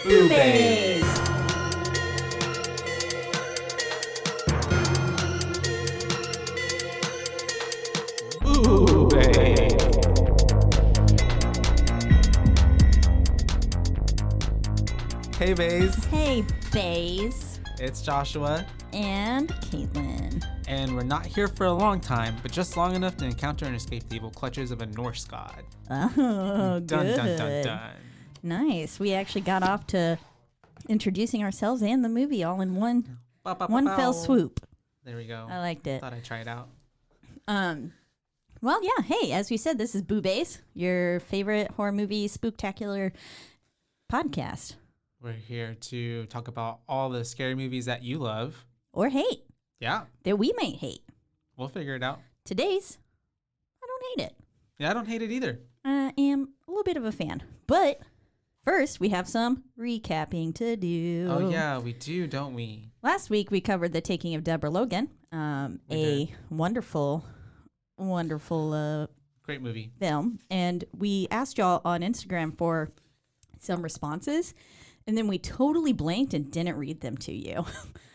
BooBaes. BooBaes. Hey, Baes. Hey, Baes. It's Joshua. And Caitlin. And we're not here for a long time, but just long enough to encounter and escape the evil clutches of a Norse god. Oh, Dun, good. dun, dun, dun. Nice. We actually got off to introducing ourselves and the movie all in one fell swoop. There we go. I liked it. Thought I'd try it out. Well, yeah. Hey, as we said, this is BooBaes, your favorite horror movie spooktacular podcast. We're here to talk about all the scary movies that you love. Or hate. Yeah. That we might hate. We'll figure it out. Today's, I don't hate it. Yeah, I don't hate it either. I am a little bit of a fan. But first, we have some recapping to do. Oh, yeah, we do, don't we? Last week, we covered The Taking of Deborah Logan, a wonderful Great movie. film. And we asked y'all on Instagram for some responses, and then we totally blanked and didn't read them to you.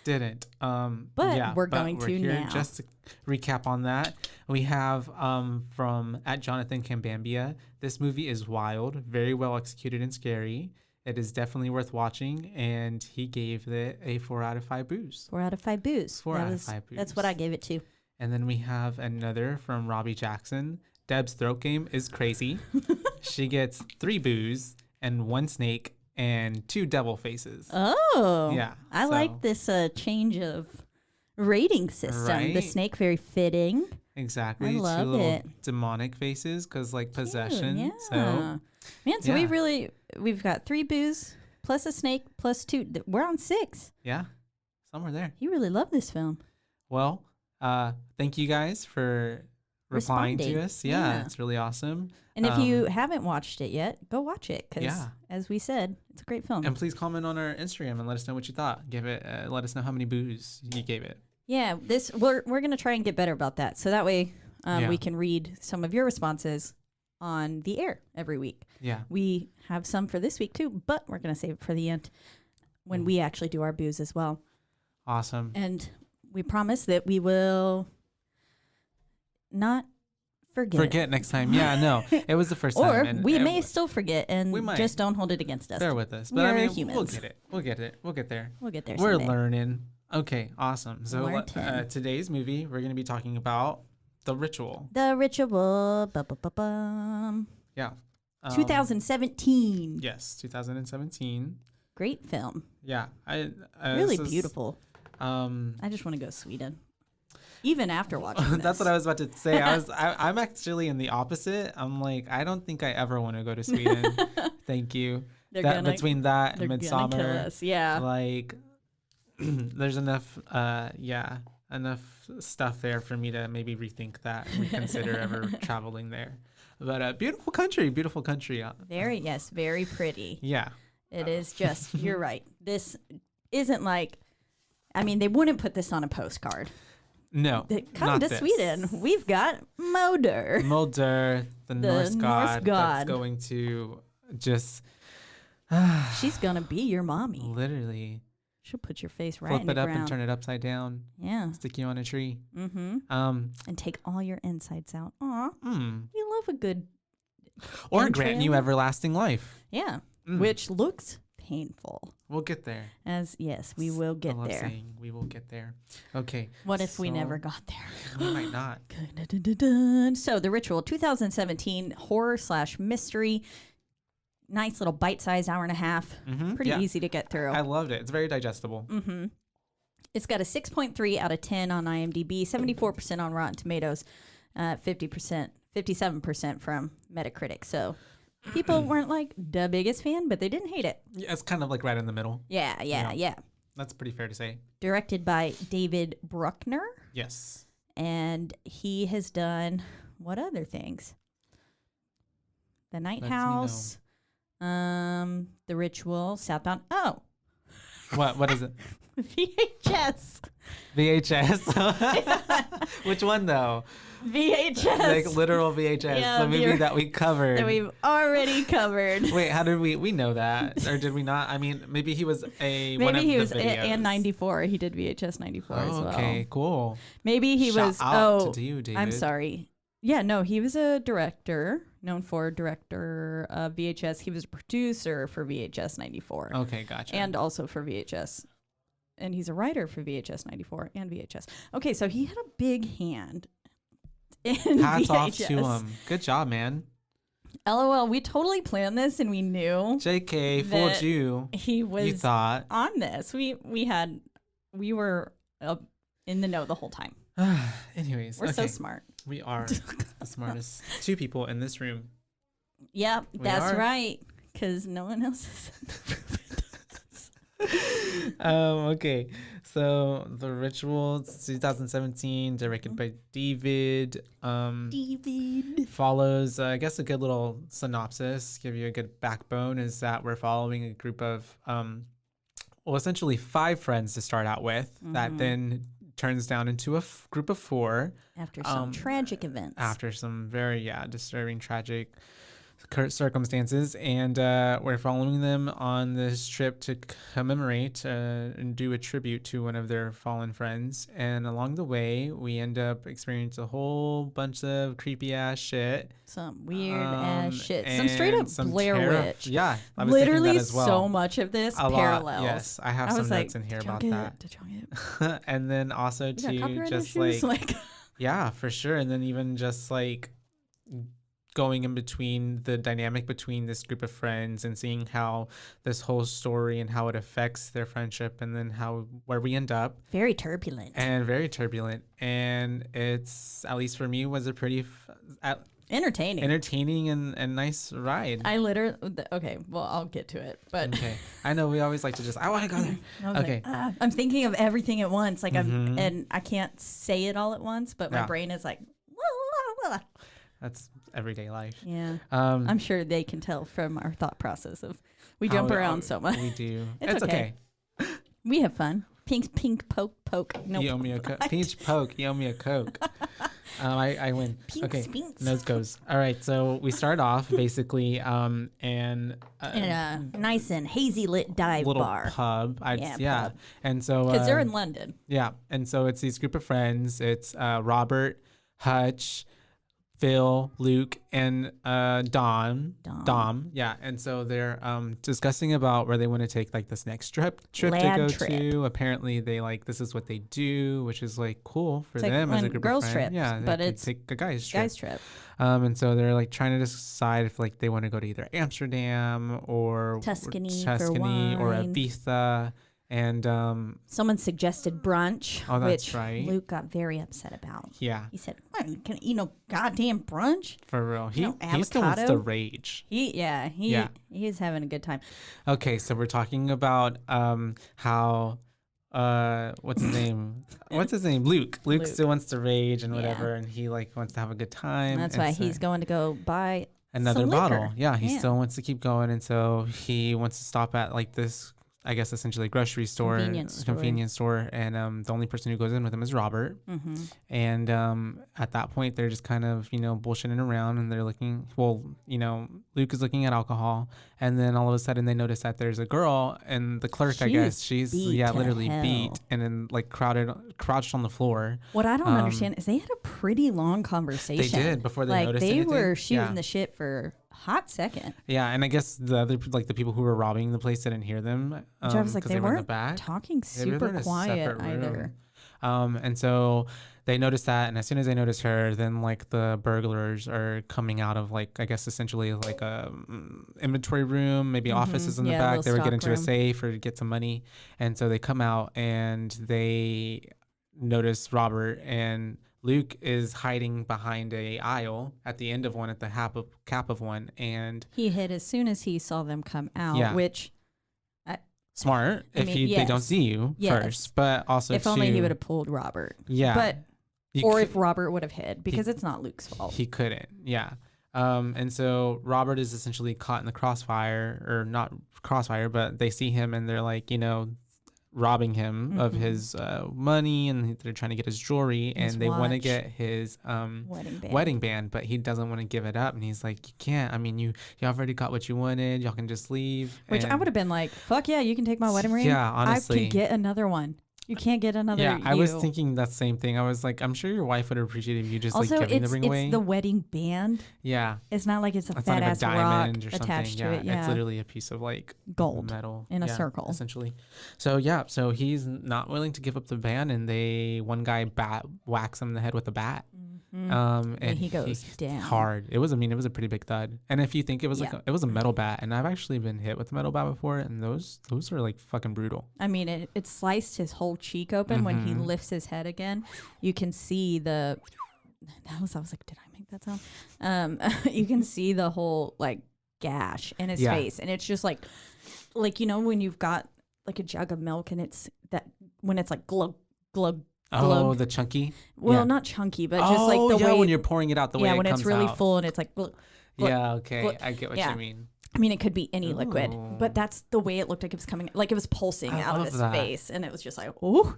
Didn't. But yeah, we're going we're to here now. Just to recap on that, we have from @Jonathan Cambambia. This movie is wild, very well executed and scary. It is definitely worth watching, and he gave it a 4 out of 5 boos. 4 out of 5 boos. 4 out of 5 boos. That's what I gave it to. And then we have another from Robbie Jackson. Deb's throat game is crazy. She gets 3 boos and 1 snake and 2 devil faces. Oh. Yeah. I like this change of rating system. Right? The snake, very fitting. Exactly. I 2 love little it. demonic faces because like possession. Yeah. So Man, yeah. we've got 3 boos plus a snake plus 2. We're on 6. yeah, somewhere there. You really love this film. Well, thank you guys for replying to Responding. us. Yeah, Yeah. it's really awesome. And if you haven't watched it yet, go watch it because, Yeah. as we said, it's a great film. And please comment on our Instagram and let us know what you thought. Give it. Let us know how many boos you gave it. Yeah, we're gonna try and get better about that, so that way Yeah. we can read some of your responses on the air every week. Yeah. We have some for this week too, but we're gonna save it for the end when we actually do our boos as well. Awesome. And we promise that we will not forget. Next time. Yeah, no. It was the first Or time. And we may still forget and we might. just don't hold it against us. bear with us. We But I are mean, humans. we'll get it. We'll get it. We'll get there. We'll get there We're someday. learning. Okay, awesome. So Learning. today's movie, we're going to be talking about The Ritual. The Ritual. Ba-ba-ba-bum. Yeah. 2017. Yes, 2017. Great film. Yeah. Really beautiful. Um, I just want to go to Sweden. Even after watching this. That's what I was about to say. I'm actually in the opposite. I'm like, I don't think I ever want to go to Sweden. Thank you. Between that and They're Midsummer, gonna kill us. Yeah. like there's enough enough stuff there for me to maybe rethink that and reconsider ever traveling there. But beautiful country. Very pretty. Yeah. It is just, you're right. This isn't like, I mean, they wouldn't put this on a postcard. No. Come not to this. Sweden. We've got Moder. Mulder, the Norse god, god. that's going to just She's going to be your mommy. literally She'll put your face right flip in the it up ground. and turn it upside down, Yeah. stick you on a tree. Mm-hmm. Um, And take all your insides out. Aw. mm. You love a good Or entrail. grant you everlasting life. Yeah. Mm. Which looks painful. We'll get there. As, yes, we will I get love there. saying we will get there. Okay. What if we so- never got there? We might not. Dun-dun-dun-dun. So The Ritual, 2017 horror/mystery. Nice little bite-sized hour and a half. Mhm, Pretty yeah. easy to get through. I loved it. It's very digestible. Mm-hmm. It's got a 6.3 out of 10 on IMDb, 74% on Rotten Tomatoes, 57% from Metacritic. So people weren't like the biggest fan, but they didn't hate it. Yeah, it's kind of like right in the middle. Yeah. That's pretty fair to say. Directed by David Bruckner, Yes. and he has done what other things? The Night Lets me know. House, The Ritual, Southbound. Oh, What is it? VHS. VHS. Which one though? VHS. Like literal VHS. Yeah, the movie that we covered. That we've already covevered. Wait, how did we know that? Or did we not? I mean, maybe he was one of he the was videos. and 94. He did VHS 94 as well. Okay, cool. Maybe he Shout was out to you, David. I'm sorry. Yeah, no, he was a director, known for director of VHS. He was a producer for VHS 94. Okay, gotcha. And also for VHS. And he's a writer for VHS 94 and VHS. Okay, so he had a big hand in Hats VHS. off to him. Good job, man. LOL, we totally planned this and we knew JK, fooled that you. he was You thought. on this. We were in the know the whole time. Anyways, We're so okay. smart. We are the smartest two people in this room. Yep, that's are. right. Because no one else is. Okay, so The Ritual, 2017, directed by David. David. Follows, I guess, a good little synopsis, give you a good backbone, is that we're following a group of, essentially 5 friends to start out with, that then turns down into a group of 4. After some tragic events. After some very, disturbing, tragic circumstances, and we're following them on this trip to commemorate and do a tribute to one of their fallen friends. And along the way, we end up experiencing a whole bunch of creepy ass shit, some weird ass shit, some straight up Blair Witch. Yeah, I was literally thinking that as well. so much of this A lot, parallels. yes, I have some notes in here about that. Did y'all get And then also you got to copyright just issues? like yeah, for sure. And then even just like going in between the dynamic between this group of friends and seeing how this whole story and how it affects their friendship, and then where we end up. very turbulent. And it's, at least for me, was a pretty Entertaining. and nice ride. I literally, okay, well, I'll get to it, but Okay, I know we always like to I want to go there. I was Okay. like, I'm thinking of everything at once, like Mhm. and I can't say it all at once, but my Yeah. brain is like, That's everyday life. yeah. Um, I'm sure they can tell from our thought process of we how jump we- around so much. We do. It's okay. We have fun. Pink, poke. Nope. You owe me a Coke. Peach poke. You owe me a Coke. I win. Pinks, Okay. pinks. Nose goes. All right. So we start off basically and In a nice and hazy lit dive little bar. pub. Yeah, pub. And so Because they're in London. yeah. And so it's these group of friends. It's Robert, Hutch, Phil, Luke, and Dom. Yeah. And so they're discussing about where they want to take like this next trip Lad to go trip. to. Apparently they like, this is what they do, which is like cool for It's like them as a when group girls' of friends. trips, Yeah. but they could it's take a guy's trip. Guys trip. And so they're like trying to decide if like they want to go to either Amsterdam or Tuscany or for wine. Ibiza. And Someone suggested brunch, Oh, that's which right. Luke got very upset about. yeah, He said, "What, can I eat no goddamn brunch?" for real. He know, he still wants to avocado? rage. He Yeah. is having a good time. Okay, so we're talking about how what's his name? Luke. Luke Luke. still wants to rage and Yeah. whatever, and he like wants to have a good time. That's and why so- he's going to go buy another some bottle. liquor. Yeah, he Yeah. still wants to keep going, and so he wants to stop at like this, I guess, essentially grocery store, Convenience store. and the only person who goes in with him is Robert. Mm-hmm. And at that point, they're just kind of, bullshitting around, and they're looking. Well, Luke is looking at alcohol, and then all of a sudden they notice that there's a girl, and the clerk, I She guess, is she's beat to literally hell. beat, and then like crouched on the floor. What I don't understand is they had a pretty long conversation. They did before they like noticed they anything. were shooting Yeah. the shit for a hot second. Yeah, and I guess the other the people who were robbing the place didn't hear them. Which I was like, 'cause they were in the weren't back. talking They were super in a quiet separate either. room. And so they noticed that, and as soon as they notice her, then like the burglars are coming out of like, I guess essentially like a inventory room, maybe offices in the Yeah, back. little They would get stock into a room. safe or get some money, and so they come out and they notice Robert, and Luke is hiding behind a aisle at the end of one, at the cap of one, and He hid as soon as he saw them come out, Yeah. which smart I if mean, they don't yes. see you Yes. first, but also if only he too, would have pulled Robert. yeah, But you or cou- if Robert would have hid, because it's not Luke's fault. he couldn't, yeah. And so Robert is essentially caught in the crossfire, or not crossfire, but they see him and they're like, robbing him of his money, and they're trying to get his jewelry, His and they want to watch. get his Wedding band. band, but he doesn't want to give it up, and he's like, you can't. I mean, you already got what you wanted. Y'all can just leave. Which I would have been like, fuck yeah, you can take my wedding ring. Yeah, honestly. I can get another one. You can't get another. Yeah, I was you. thinking that same thing. I was like, I'm sure your wife would appreciate if you just Also, like giving the ring away. it's the wedding band. Yeah. It's not like it's a It's fat not even ass a diamond rock or something. attached to it. Yeah, It's literally a piece of like gold metal in a circle. essentially. So yeah, so he's not willing to give up the band, and one guy whacks him in the head with a bat. And he goes down hard. It was a pretty big thud. And if you think it was it was a metal bat, and I've actually been hit with a metal bat before, and those are like fucking brutal. I mean, it sliced his whole cheek open. When he lifts his head again, you can see I was like, did I make that sound? You can see the whole like gash in his face, and it's just like when you've got like a jug of milk, and it's that when it's like glug glug. Oh, the chunky? Well, not chunky, but just like the way when you're pouring it out, the way it comes out. when it's really full and it's like glug, glug, yeah, okay. glug. I get what you mean. I mean, it could be any liquid, Ooh. but that's the way it looked like it was coming, like it was pulsing out of his that. face, and it was just like, ooh,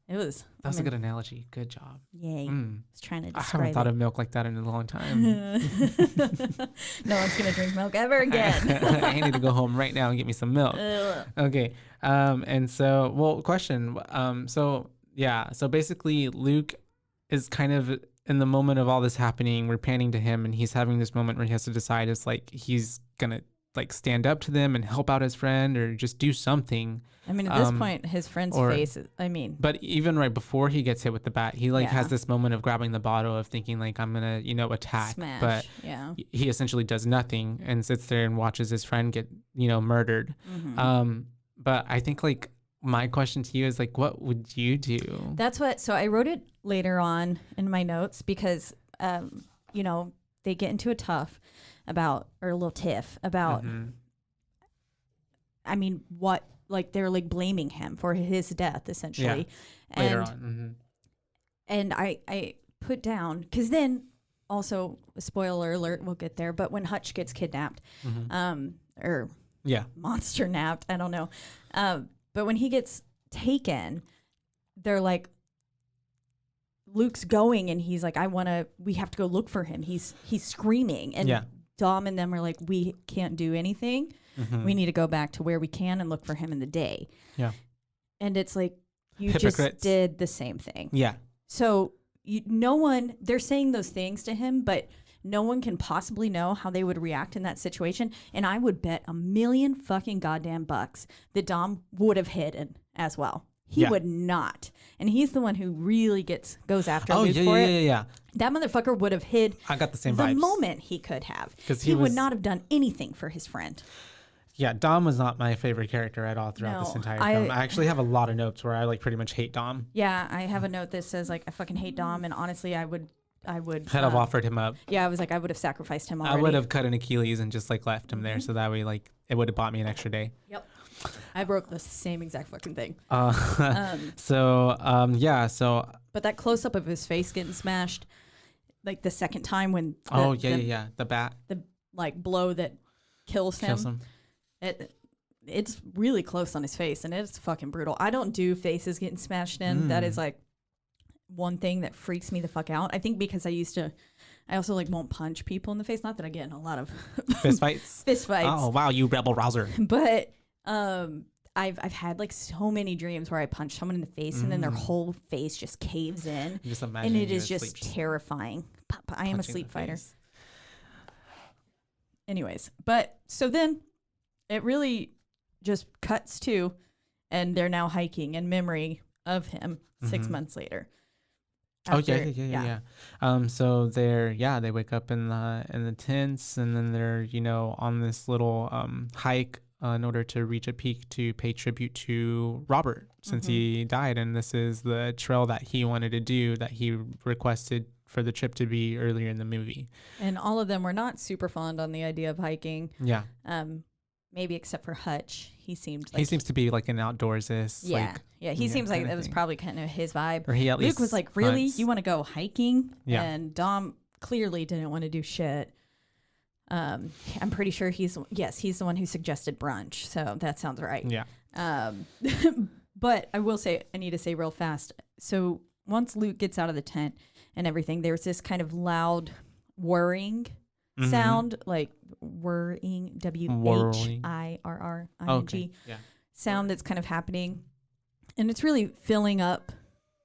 it was. That's a good analogy. Good job. Yay. I was trying to I describe haven't thought it. of milk like that in a long time. No one's going to drink milk ever again. I need to go home right now and get me some milk. Okay. And so, question. So basically Luke is kind of in the moment of all this happening. We're panning to him, and he's having this moment where he has to decide is like he's going to like stand up to them and help out his friend, or just do something. I mean, at this point, his friend's face, But even right before he gets hit with the bat, he has this moment of grabbing the bottle, of thinking like, I'm going to, attack. Smash. But he essentially does nothing and sits there and watches his friend get, murdered. But I think like my question to you is like, what would you do? So I wrote it later on in my notes because, they get into a little tiff about, I mean, what, like they're like blaming him for his death essentially. Yeah. Later on. And I put down, because then also, spoiler alert, we'll get there, but when Hutch gets kidnapped, or monster napped, I don't know. But when he gets taken, they're like, Luke's going, and he's like, we have to go look for him. He's screaming. And Dom and them are like, we can't do anything. We need to go back to where we can and look for him in the day. Yeah. And it's like, you just did the same thing. Yeah. So they're saying those things to him, but no one can possibly know how they would react in that situation. And I would bet $1 million fucking goddamn bucks that Dom would have hidden as well. He would not. And he's the one who really goes after Luke for it. Yeah. That motherfucker would have hid. I got the same the vibes. moment he could have. Because he would not have done anything for his friend. Yeah, Dom was not my favorite character at all throughout this entire film. I actually have a lot of notes where I like pretty much hate Dom. Yeah, I have a note that says like, I fucking hate Dom, and honestly, I would have offered him up. Yeah, I was like, I would have sacrificed him already. I would have cut an Achilles and just like left him there, so that way like it would have bought me an extra day. Yep. I broke the same exact fucking thing. So. But that close up of his face getting smashed, like the second time when. The bat. The like blow that kills him. It's really close on his face, and it's fucking brutal. I don't do faces getting smashed in. That is like one thing that freaks me the fuck out. I think because I also like won't punch people in the face. Not that I get in a lot of fist fights. Oh wow, you rebel rouser. But I've had like so many dreams where I punch someone in the face and then their whole face just caves in. Just imagine, and it is just terrifying. I am a sleep fighter. Anyways, but so then it really just cuts to, and they're now hiking in memory of him 6 months later. Yeah. So they wake up in the tents, and then they're on this little hike in order to reach a peak to pay tribute to Robert since he died, and this is the trail that he wanted to do, that he requested for the trip to be earlier in the movie. And all of them were not super fond on the idea of hiking. Yeah. Maybe except for Hutch. He seems to be like an outdoorsist. Yeah. He seems like that was probably kind of his vibe. Or he at least Luke was like, really? hunts. You want to go hiking? Yeah. And Dom clearly didn't want to do shit. I'm pretty sure he's the one who suggested brunch. So that sounds right. Yeah. But I will say, I need to say real fast. So once Luke gets out of the tent and everything, there's this kind of loud whirring sound, like whirring, WHIRRING sound that's kind of happening. And it's really filling up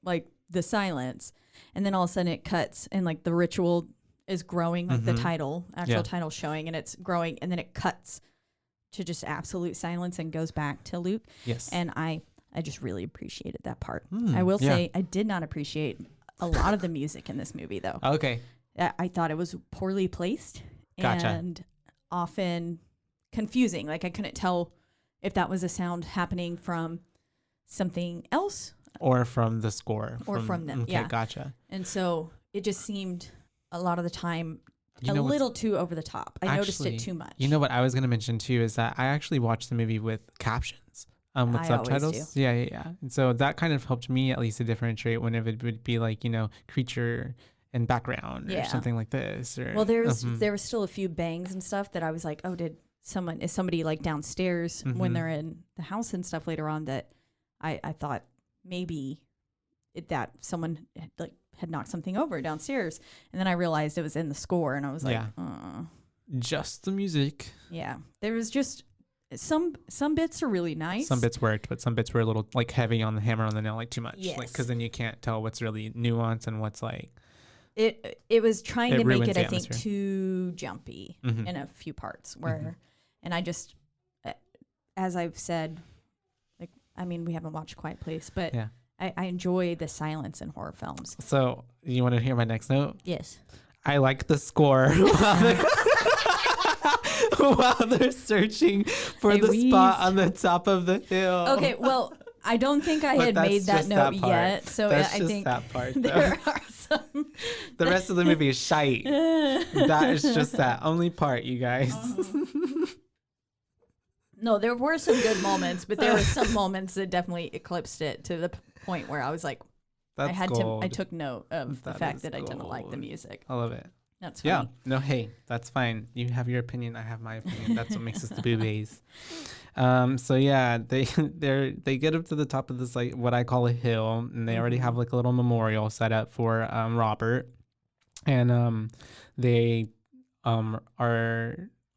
like the silence. And then all of a sudden it cuts and like the ritual is growing, like the actual title showing, and it's growing, and then it cuts to just absolute silence and goes back to Luke. Yes. And I just really appreciated that part. I will say I did not appreciate a lot of the music in this movie, though. Okay. I thought it was poorly placed Gotcha. and often confusing. Like I couldn't tell if that was a sound happening from something else or from the score. Or from them. Okay, yeah. Gotcha. And so it just seemed a lot of the time a little too over the top. I noticed it too much. You know what I was going to mention too is that I actually watched the movie with captions, with subtitles. Yeah. And so that kind of helped me at least to differentiate whenever it would be like, creature and background or something like this. Or, well, there was still a few bangs and stuff that I was like, oh, is somebody like downstairs when they're in the house and stuff later on, that I thought maybe that someone had knocked something over downstairs, and then I realized it was in the score, and I was like, just the music. Yeah, there was just some bits are really nice. Some bits worked, but some bits were a little like heavy on the hammer on the nail, like too much. Yes. Like because then you can't tell what's really nuanced and what's like. It was trying to make it, I think, atmosphere. too jumpy in a few parts where, and I just, as I've said, like, I mean, we haven't watched Quiet Place, but I enjoy the silence in horror films. So you want to hear my next note? Yes. I like the score while they're searching for the spot on the top of the hill. Okay, well, I don't think I had made that note yet, so that's I just think that part. There are some. The rest of the movie is shite. That is just that only part, you guys. No, there were some good moments, but there were some moments that definitely eclipsed it to the point where I was like, I took note of the fact that I didn't like the music. I love it. That's funny. Yeah. No, hey, that's fine. You have your opinion. I have my opinion. That's what makes us the BooBaes. So yeah, they get up to the top of this, like what I call a hill, and they already have like a little memorial set up for Robert, and they are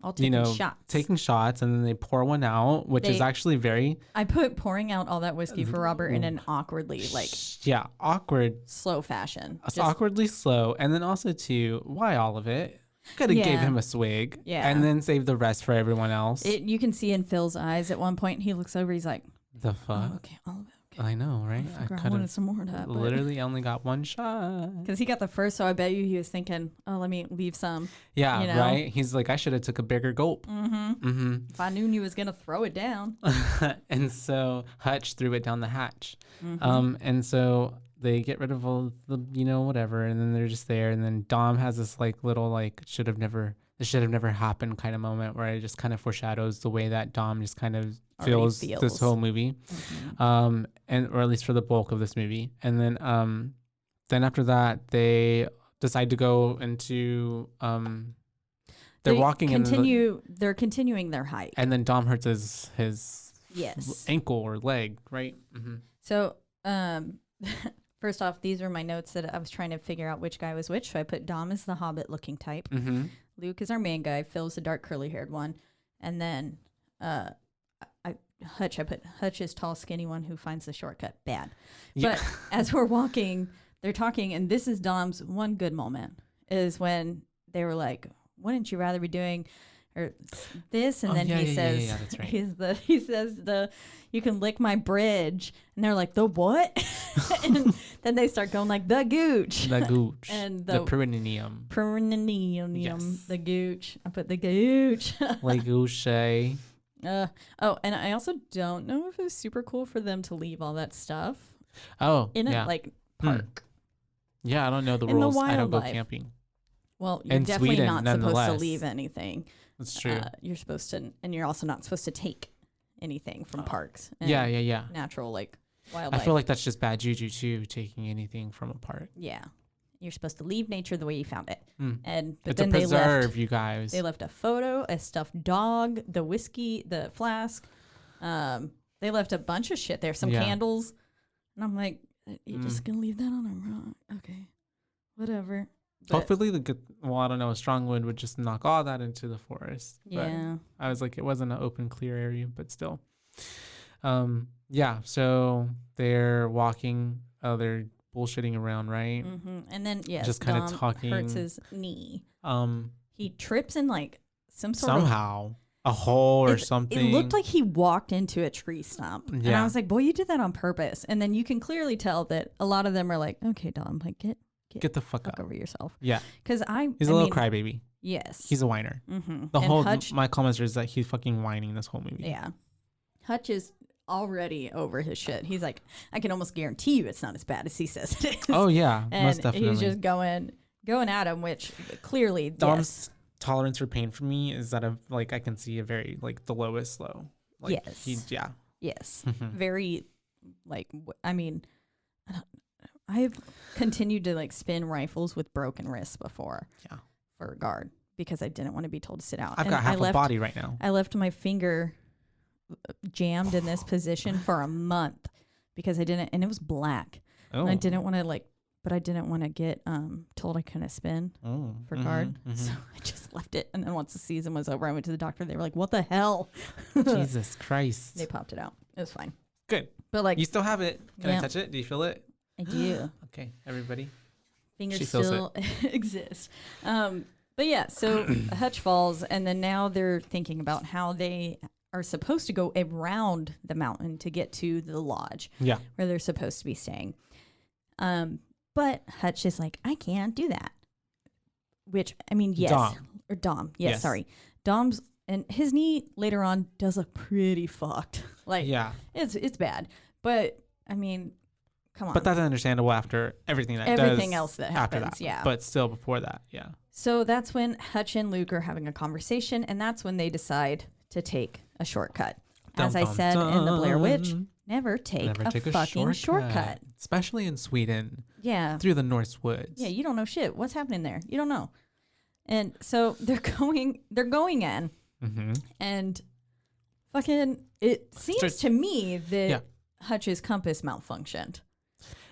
all taking shots, and then they pour one out, which is actually very. I put pouring out all that whiskey for Robert in an awkwardly awkward slow fashion. It's awkwardly slow, and then also too, why all of it? Could have gave him a swig, and then save the rest for everyone else. You can see in Phil's eyes at one point, he looks over, he's like, the fuck? Oh, okay, all of it. I know, right? I wanted some more of that. Literally only got one shot. Because he got the first, so I bet you he was thinking, oh, let me leave some. Yeah, right? He's like, I should have took a bigger gulp. If I knew he was going to throw it down. And so Hutch threw it down the hatch. And so they get rid of all the, whatever, and then they're just there. And then Dom has this like little like this should have never happened kind of moment where it just kind of foreshadows the way that Dom just kind of feels this whole movie, and or at least for the bulk of this movie. And then after that they decide to go into they're continuing their hike, and then Dom hurts his ankle or leg, right? So first off, these are my notes that I was trying to figure out which guy was which. So I put Dom as the Hobbit looking type, Luke is our main guy, Phil's the dark curly haired one, and then Hutch, I put Hutch is tall skinny one who finds the shortcut. Bad. But as we're walking, they're talking, and this is Dom's one good moment is when they were like, wouldn't you rather be doing this? And then he says, that's right. He says you can lick my bridge, and they're like, the what? And then they start going like the gooch, and the perineum, the gooch. I put the gooch, like gooch. And I also don't know if it was super cool for them to leave all that stuff. In a park. Yeah, I don't know the rules. I don't go camping. Well, you're definitely Sweden, not supposed to leave anything. That's true. You're supposed to, and you're also not supposed to take anything from parks. And natural wildlife. I feel like that's just bad juju too, taking anything from a park. Yeah. You're supposed to leave nature the way you found it. But then they left, you guys. They left a photo, a stuffed dog, the whiskey, the flask. They They left a bunch of shit there, some candles. And I'm like, you're just going to leave that on the rock? Okay, whatever. But hopefully I don't know, a strong wind would just knock all that into the forest. Yeah. But I was like, it wasn't an open, clear area, but still. So they're walking, they're bullshitting around, right? Mm-hmm. And then, yes, just kind of talking. Hurts his knee. He trips in like somehow a hole or something. It looked like he walked into a tree stump. Yeah. And I was like, boy, you did that on purpose. And then you can clearly tell that a lot of them are like, okay, Dom, like get the fuck up over yourself. Yeah. Because he's a little crybaby. Yes. He's a whiner. Mm-hmm. The whole my comments is that he's fucking whining this whole movie. Yeah. Hutch is already over his shit. He's like, I can almost guarantee you it's not as bad as he says it is. Oh yeah, and most definitely. He's just going at him, which clearly Dom's tolerance for pain for me is that of like I can see a very like the lowest low. Like, yes. Yes. Mm-hmm. Very like I mean, I've continued to like spin rifles with broken wrists before. Yeah. For a guard because I didn't want to be told to sit out. I've got half a body right now. I left my finger jammed in this position for a month because I didn't, and it was black. Oh. And I didn't want to get told I couldn't spin for guard. Mm-hmm. So I just left it. And then once the season was over, I went to the doctor. They were like, what the hell? Jesus Christ. They popped it out. It was fine. Good. But like, you still have it. Can I touch it? Do you feel it? I do. Okay, everybody. Fingers still exist. But yeah, so Hutch falls, and then now they're thinking about how they are supposed to go around the mountain to get to the lodge. Yeah. Where they're supposed to be staying. But Hutch is like, I can't do that. Which, I mean, yes. Dom. Yes, sorry. Dom's, and his knee later on does look pretty fucked. Like, yeah, it's bad. But, I mean, come on. But that's understandable after everything else that happens. Yeah. But still before that, yeah. So that's when Hutch and Luke are having a conversation, and that's when they decide to take a shortcut. As I said in the Blair Witch, never take a fucking shortcut. Especially in Sweden. Yeah. Through the Norse woods. Yeah, you don't know shit. What's happening there? You don't know. And so they're going in. Mm-hmm. And fucking, it seems to me that Hutch's compass malfunctioned.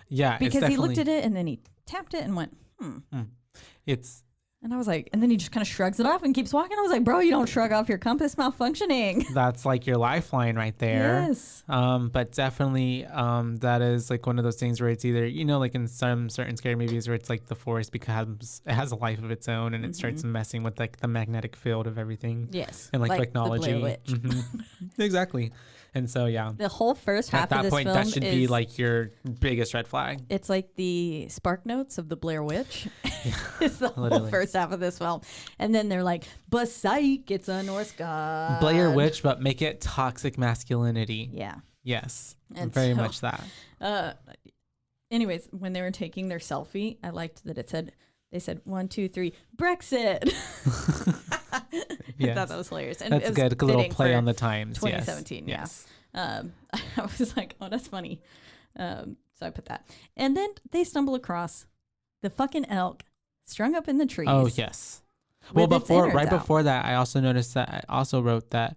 Yeah, because he looked at it and then he tapped it and went, And I was like, and then he just kind of shrugs it off and keeps walking. I was like, bro, you don't shrug off your compass malfunctioning. That's like your lifeline right there. Yes. But definitely that is like one of those things where it's either, like in some certain scary movies where it's like the forest becomes, it has a life of its own and it starts messing with like the magnetic field of everything. Yes. And like technology. The Blair Witch. Mm-hmm. Exactly. And so, yeah. The whole first half of this film that should be like your biggest red flag. It's like the spark notes of the Blair Witch. It's the whole first half of this film. And then they're like, but psych, it's a Norse god. Blair Witch, but make it toxic masculinity. Yeah. Yes. And very much that. Anyways, when they were taking their selfie, I liked that they said 1, 2, 3, Brexit. Yes. I thought that was hilarious. And that's good. A little play on the times. 2017, yes. I was like, oh, that's funny. So I put that. And then they stumble across the fucking elk strung up in the trees. Oh, yes. Well, before that, I also noticed that I also wrote that,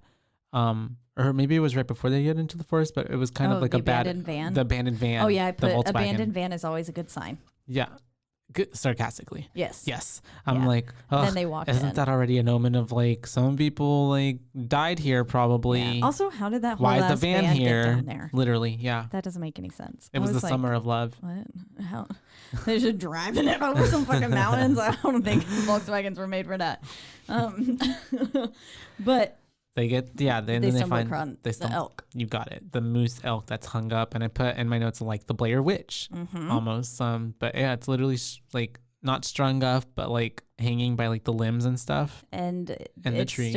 or maybe it was right before they get into the forest, but it was kind of like the abandoned van. Oh, yeah. I put abandoned van is always a good sign. Yeah. Good, sarcastically. Yes. I'm like, oh, then they walked isn't that already an omen of like some people like died here probably? Yeah. Also, how did that whole why is the van here? Get down there? Literally, yeah. That doesn't make any sense. It was the summer of love. What? How? They're just driving it over some fucking mountains. I don't think Volkswagens were made for that. But they get then they find the elk. You got it, the moose elk that's hung up, and I put in my notes like the Blair Witch, almost. But yeah, it's literally like not strung up, but like hanging by like the limbs and stuff, and the tree.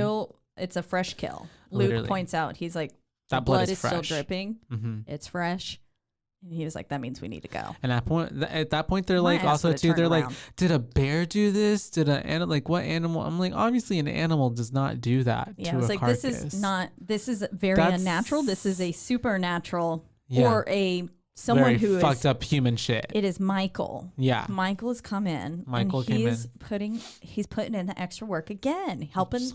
It's a fresh kill. Literally. Luke points out, he's like, that blood is fresh. still dripping. Mm-hmm. It's fresh. And he was like, that means we need to go. And at that point, they're like, also too, they're like, did a bear do this? Did what animal? I'm like, obviously an animal does not do that. Yeah, to I was a like, carcass. this is very unnatural. This is a supernatural or someone very who fucked up human shit. It is Michael. Yeah. Michael has come in. He's putting in the extra work again, helping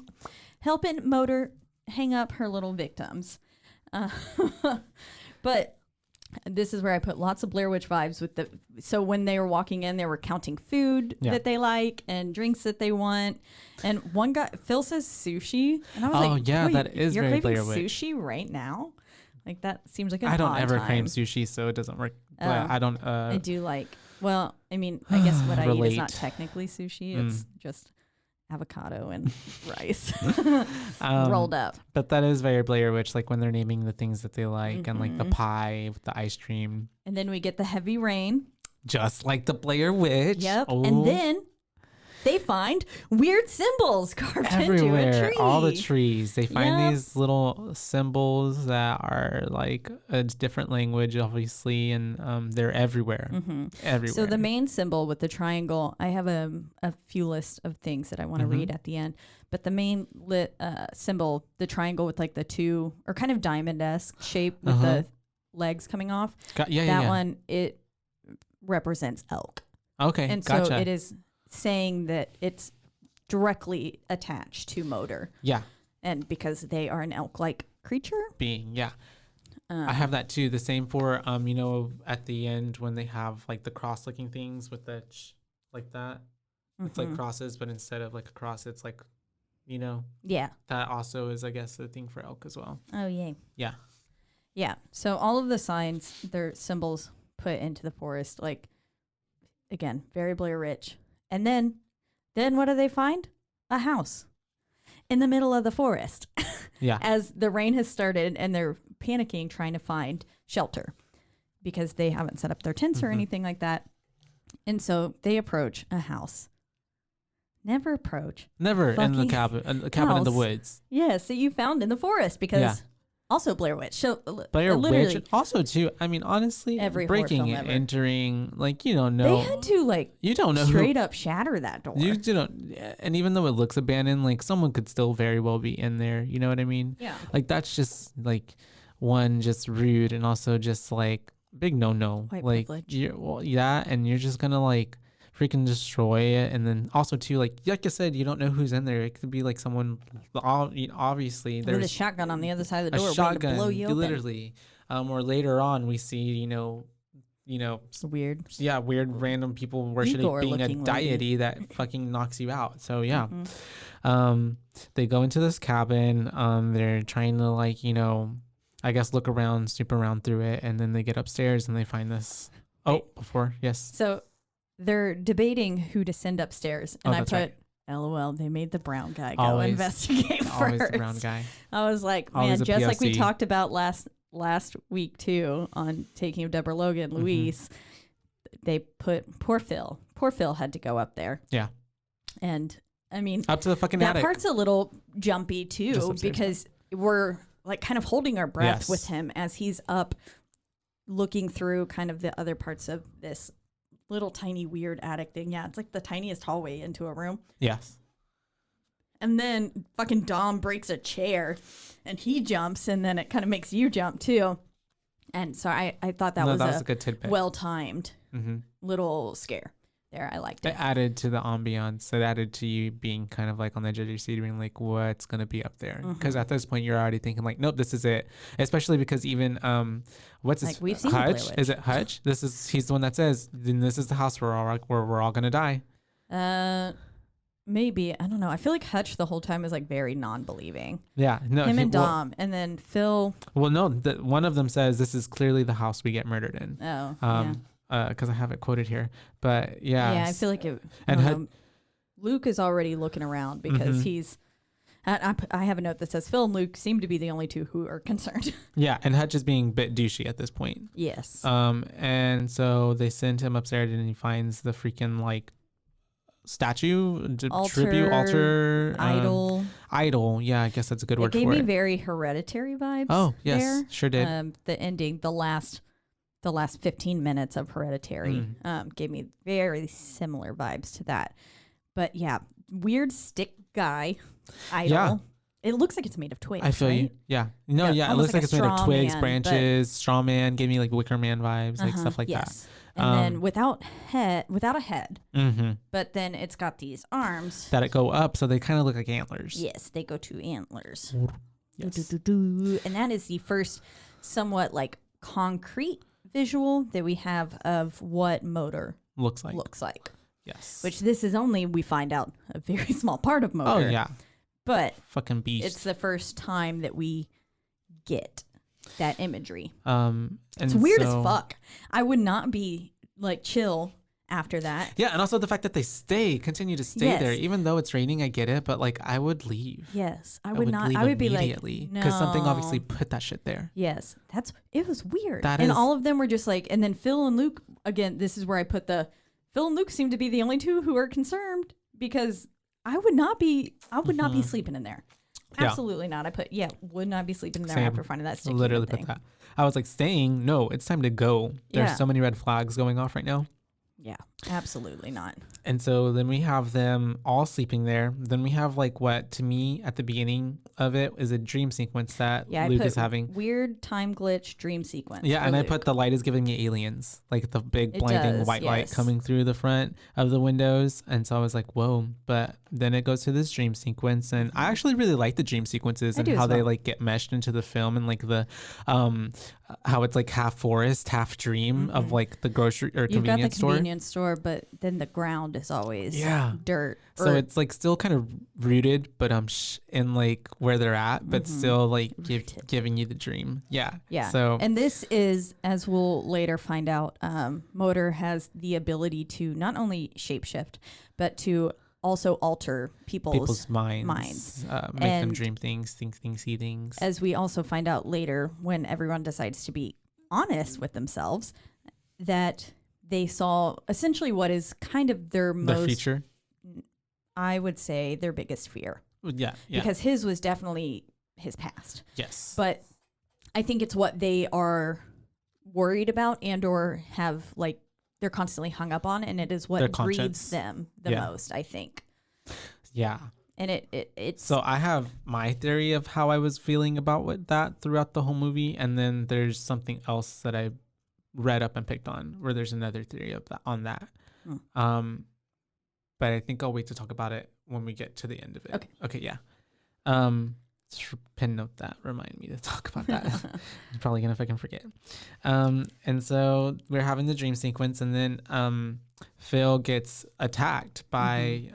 Motor hang up her little victims. But this is where I put lots of Blair Witch vibes with so when they were walking in, they were counting food that they like and drinks that they want. And one guy, Phil says sushi. And I was like, yeah, that is you're very craving Blair Witch. sushi right now? Like that seems like an I don't odd ever time. crave sushi, so it doesn't work. But I don't. I do like, well, I mean, I guess what I eat is not Relate. technically sushi. It's just avocado and rice rolled up. But that is very Blair Witch, like when they're naming the things that they like and like the pie with the ice cream. And then we get the heavy rain. Just like the Blair Witch. Yep. Oh. And then they find weird symbols carved Everywhere, into a tree. all the trees. They find Yep. these little symbols that are like a different language, obviously, and they're everywhere. Everywhere. So the main symbol with the triangle, I have a few lists of things that I want to read at the end. But the main symbol, the triangle with like the two, or kind of diamond-esque shape with the legs coming off. That one, it represents elk. Okay, And gotcha. so it is saying that it's directly attached to Motor. Yeah. And because they are an elk-like creature. Being, yeah. I have that too. The same for, at the end when they have like the cross-looking things with the like that. It's like crosses, but instead of like a cross, it's like, Yeah. that also is, I guess, a thing for elk as well. Oh, yay. Yeah. Yeah. So all of the signs, they're symbols put into the forest, like, again, very Blair Witch. And then what do they find? A house in the middle of the forest. Yeah. As the rain has started and they're panicking, trying to find shelter because they haven't set up their tents or anything like that. And so they approach a house. Never approach. Never in the cabin in the woods. Yes, that you found in the forest because also Blair Witch. So Blair literally, Witch. Also, too, I mean, honestly, every horror breaking film it, ever. entering, like, you don't know. They had to you don't know straight up shatter that door. You don't, and even though it looks abandoned, like someone could still very well be in there. You know what I mean? Yeah. Like that's just like one, just rude, and also just like big no. White Like privilege. and you're just gonna like freaking destroy it, and then also too like I said, you don't know who's in there. It could be like someone, obviously with there's a shotgun on the other side of the door, a ready shotgun, to blow you open. literally. Or later on, we see It's weird. yeah, weird random people worshiping being a Igor-looking deity that fucking knocks you out. So yeah, they go into this cabin. They're trying to like I guess look around, snoop around through it, and then they get upstairs and they find this. Yes. So they're debating who to send upstairs, and I that's put, right. LOL, they made the brown guy go Always. investigate first. Always the brown guy. I was like, Always man, a just like we POC. talked about last week too on Taking of Deborah Logan, Luis, they put poor Phil. Poor Phil had to go up there. Yeah. And I mean, Up to the fucking that attic. part's a little jumpy Just too upstairs. because we're like kind of holding our breath Yes. with him as he's up looking through kind of the other parts of this little tiny weird attic thing. Yeah, it's like the tiniest hallway into a room. Yes. And then fucking Dom breaks a chair and he jumps, and then it kind of makes you jump too. And so I thought that was a good tidbit. well-timed little scare there. I liked it. It added to the ambiance. It added to you being kind of like on the edge of your seat, being like, what's going to be up there? Because at this point, you're already thinking like, nope, this is it. Especially because even, what's his, Like, we've seen the Blair Hutch? Witch. Is it Hutch? He's the one that says, then this is the house where we're all going to die. Maybe. I don't know. I feel like Hutch the whole time is like very non-believing. Yeah. No. Him and Dom. And then Phil. Well, no, one of them says this is clearly the house we get murdered in. Oh, yeah. Because I have it quoted here. But yeah. Yeah, I feel like it. And Luke is already looking around because he's. I have a note that says Phil and Luke seem to be the only two who are concerned. Yeah, and Hutch is being a bit douchey at this point. Yes. And so they send him upstairs, and he finds the freaking like statue, tribute, altar, idol. Yeah, I guess that's a good word for it. It gave me very Hereditary vibes. Oh yes, there. sure did. The ending, the last 15 minutes of Hereditary, gave me very similar vibes to that. But yeah, weird stick guy idol. Yeah. It looks like it's made of twigs. I feel right? you. Yeah. No, yeah. It almost looks like like it's a made of straw twigs, man, branches, straw man. Gave me like Wicker Man vibes, like stuff like that. And then without a head, Mm-hmm. but then it's got these arms. That it go up, so they kind of look like antlers. Yes, they go to antlers. Yes. And that is the first somewhat like concrete visual that we have of what Motor looks like. Yes. Which this is only, we find out, a very small part of Motor. Oh, yeah. But fucking beast. It's the first time that we get that imagery. And it's weird as fuck. I would not be like chill after that. Yeah, and also the fact that they continue to stay there, even though it's raining. I get it, but like I would leave. Yes, I would not. I would be like, because something obviously put that shit there. Yes, it was weird. And all of them were just like, and then Phil and Luke again. This is where I put Phil and Luke seem to be the only two who are concerned, because I would not be sleeping in there. Absolutely not. I put would not be sleeping in there after finding that sticky literally thing. put that. I was like, staying? No, it's time to go. There's so many red flags going off right now. Yeah, absolutely not. And so then we have them all sleeping there. Then we have like what to me at the beginning of it is a dream sequence that Luke is having. Weird time glitch dream sequence. Yeah, and Luke. I put the light is giving me aliens, like the big blinding white light coming through the front of the windows. And so I was like, whoa. But then it goes to this dream sequence, and I actually really like the dream sequences and how they like get meshed into the film, and like the how it's like half forest, half dream of like the grocery or convenience store. Convenience store, but then the ground is always dirt. So it's like still kind of rooted, but in like where they're at, but still like giving you the dream. Yeah. So and this is, as we'll later find out, Motor has the ability to not only shapeshift, but to also alter people's minds. Make them dream things, think things, see things. As we also find out later, when everyone decides to be honest with themselves, that they saw essentially what is kind of their future. I would say their biggest fear. Yeah. Because his was definitely his past. Yes. But I think it's what they are worried about and or have like they're constantly hung up on, and it is what grieves them the most, I think. Yeah. And it's so I have my theory of how I was feeling about that throughout the whole movie, and then there's something else that I read up and picked on where there's another theory of that on that. But I think I'll wait to talk about it when we get to the end of it. Okay, yeah. Just pin note that. Remind me to talk about that. I'm probably gonna fucking forget. And so we're having the dream sequence, and then Phil gets attacked by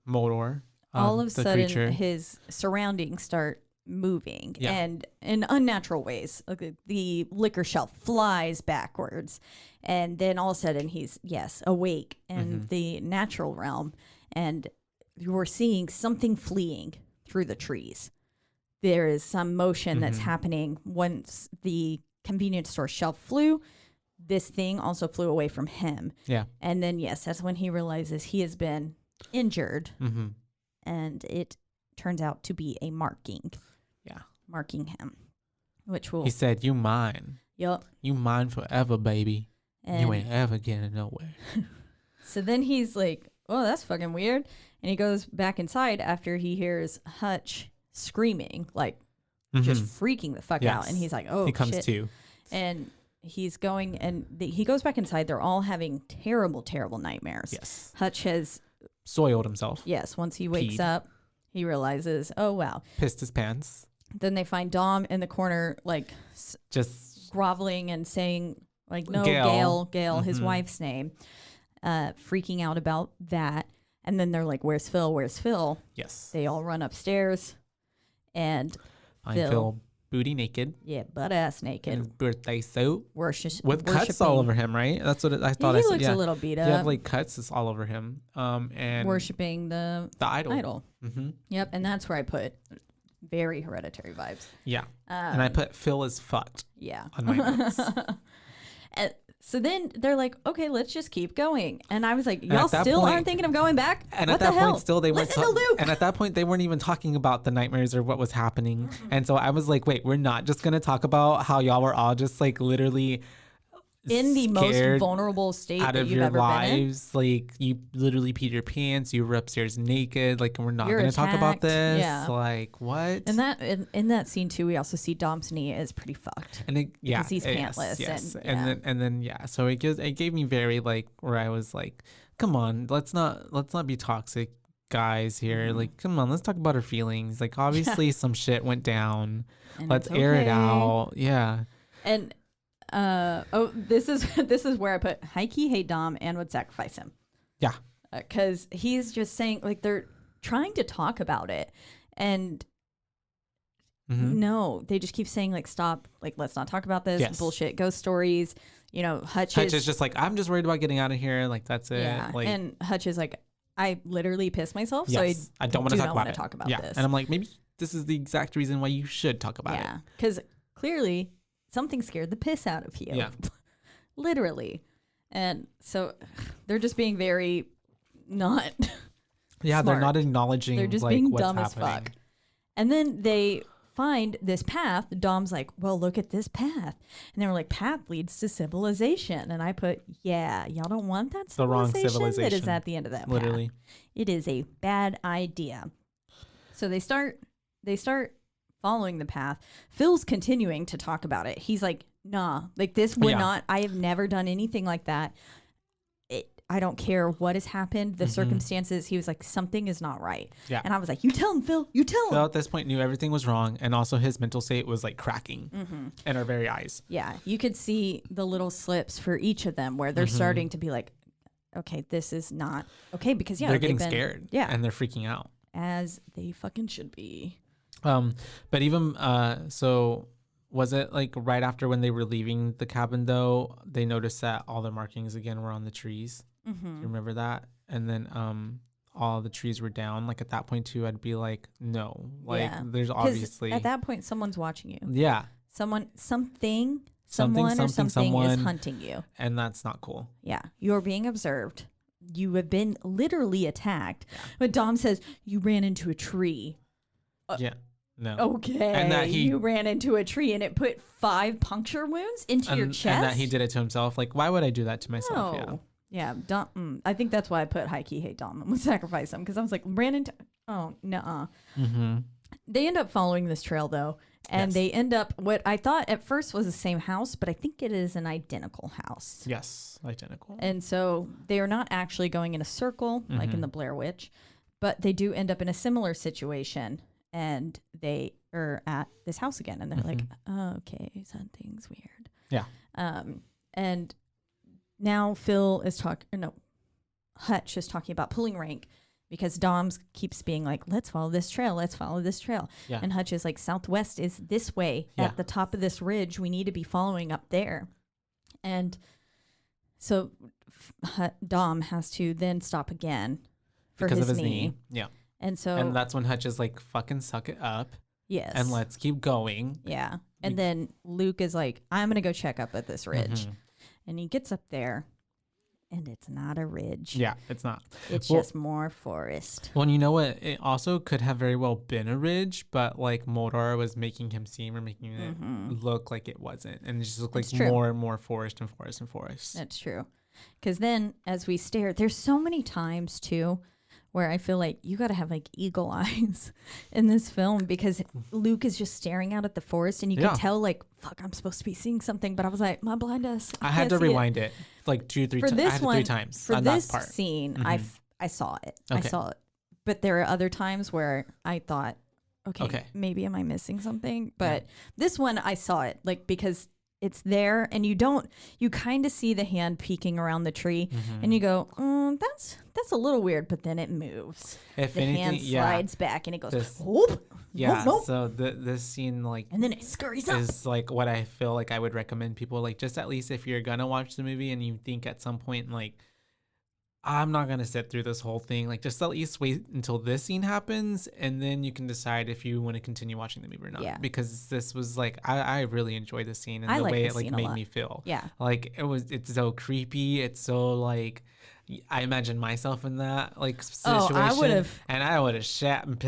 Motor. All of a sudden, creature. His surroundings start moving, and in unnatural ways. Like the liquor shelf flies backwards, and then all of a sudden he's awake in the natural realm, and you're seeing something fleeing through the trees. There is some motion that's happening. Once the convenience store shelf flew, this thing also flew away from him. Yeah. And then, that's when he realizes he has been injured. And it turns out to be a marking. Yeah. Marking him. He said, "You mine." Yep. "You mine forever, baby. And you ain't ever getting nowhere." So then he's like, "Oh, that's fucking weird." And he goes back inside after he hears Hutch screaming, like just freaking the fuck out. And he's like, "Oh, he comes shit." To. And he's going, and he goes back inside. They're all having terrible, terrible nightmares. Yes. Hutch has soiled himself. Yes. Once he wakes up, he realizes, oh, wow. Pissed his pants. Then they find Dom in the corner, like just groveling and saying, like, no, Gail, his wife's name, freaking out about that. And then they're like, where's Phil? Where's Phil? Yes. They all run upstairs and find Phil booty naked. Yeah, butt ass naked. In his birthday suit. With cuts all over him, right? That's what I thought. He looks a little beat up. You have like cuts all over him. And worshipping the idol. Yep, and that's where I put very Hereditary vibes. Yeah. And I put Phil is fucked. Yeah. On my notes. So then they're like, okay, let's just keep going. And I was like, y'all still aren't thinking of going back? And at that point, still they weren't. And at that point, they weren't even talking about the nightmares or what was happening. And so I was like, wait, we're not just gonna talk about how y'all were all just like literally in the most vulnerable state out that of you've your ever lives. Been in. Like you literally peed your pants. You were upstairs naked. Like, and we're not gonna talk about this. Yeah. Like what? And in that scene too, we also see Dom's knee is pretty fucked. And because he's pantless. Yes. And then so it gave me very like where I was like, come on, let's not be toxic. guys here. Like, come on, let's talk about our feelings. Like, obviously some shit went down. And let's air it out. Yeah. And this is where I put Heike hate Dom and would sacrifice him. Yeah. Because he's just saying, like, they're trying to talk about it, and no, they just keep saying, like, stop, like, let's not talk about this. Yes. Bullshit ghost stories. You know, Hutch is just like, I'm just worried about getting out of here. Like, that's it. Yeah. Like, and Hutch is like, I literally pissed myself, yes, so I don't want to talk about this. And I'm like, maybe this is the exact reason why you should talk about it. Yeah, because clearly something scared the piss out of you. Yeah. Literally. And so they're just being very not yeah, smart. they're not acknowledging. They're just like, being what's dumb happening. as fuck. And then they find this path. Dom's like, well, look at this path. And they were like, path leads to civilization. And I put, yeah, y'all don't want that civilization, the wrong civilization that is at the end of that literally path. It is a bad idea. So they start following the path. Phil's continuing to talk about it. He's like, nah, like this would not, I have never done anything like that. I don't care what has happened, the circumstances. He was like, something is not right. Yeah. And I was like, you tell him, Phil, you tell him. Phil at this point knew everything was wrong. And also his mental state was like cracking in our very eyes. Yeah. You could see the little slips for each of them where they're starting to be like, okay, this is not okay. Because they're getting scared. Yeah. And they're freaking out. As they fucking should be. But even, so was it like right after when they were leaving the cabin though, they noticed that all the markings again were on the trees? Do you remember that? And then all the trees were down. Like at that point too, I'd be like, no, like there's obviously at that point someone's watching you. Yeah. Someone is hunting you. And that's not cool. Yeah. You're being observed. You have been literally attacked. Yeah. But Dom says you ran into a tree. Yeah. No. Okay. And that you ran into a tree and it put 5 puncture wounds into your chest. And that he did it to himself. Like, why would I do that to myself? No. Yeah. Yeah, I think that's why I put Heike hate Dom and would sacrifice him, because I was like, ran into. Oh, nuh-uh. They end up following this trail though, and they end up what I thought at first was the same house, but I think it is an identical house. Yes, identical. And so they are not actually going in a circle like in the Blair Witch, but they do end up in a similar situation, and they are at this house again, and they're like, oh, okay, something's weird. Yeah. And now Hutch is talking about pulling rank, because Dom keeps being like, let's follow this trail. Yeah. And Hutch is like, southwest is this way at the top of this ridge. We need to be following up there. And so Dom has to then stop again because of his knee. Yeah. And that's when Hutch is like, fucking suck it up. Yes. And let's keep going. Yeah. And then Luke is like, I'm going to go check up at this ridge. And he gets up there, and it's not a ridge. Yeah, it's not. It's just more forest. Well, and you know what? It also could have very well been a ridge, but like Moldar was making him seem or making it look like it wasn't. And it just looked like more and more forest and forest and forest. That's true. Because then as we stare, there's so many times too where I feel like you got to have like eagle eyes in this film, because Luke is just staring out at the forest, and you can tell like, fuck, I'm supposed to be seeing something. But I was like, my blindness. I had to rewind it like 2-3 times. I had 3 times for on this that part. Scene. I saw it. Okay. I saw it. But there are other times where I thought, okay, maybe am I missing something? But this one I saw it, like, because it's there, and you kind of see the hand peeking around the tree, and you go, that's a little weird, but then it moves. If the anything, hand slides back, and it goes, whoop. Yeah, nope. So this scene, like, and then it scurries up. Is like what I feel like I would recommend people, like, just at least if you're gonna watch the movie and you think at some point, like, I'm not gonna sit through this whole thing, like, just at least wait until this scene happens, and then you can decide if you want to continue watching the movie or not. Yeah. Because this was like, I really enjoyed the scene and the way it like made me feel. Yeah. Like it's so creepy. It's so like, I imagine myself in that like situation. I would have shat and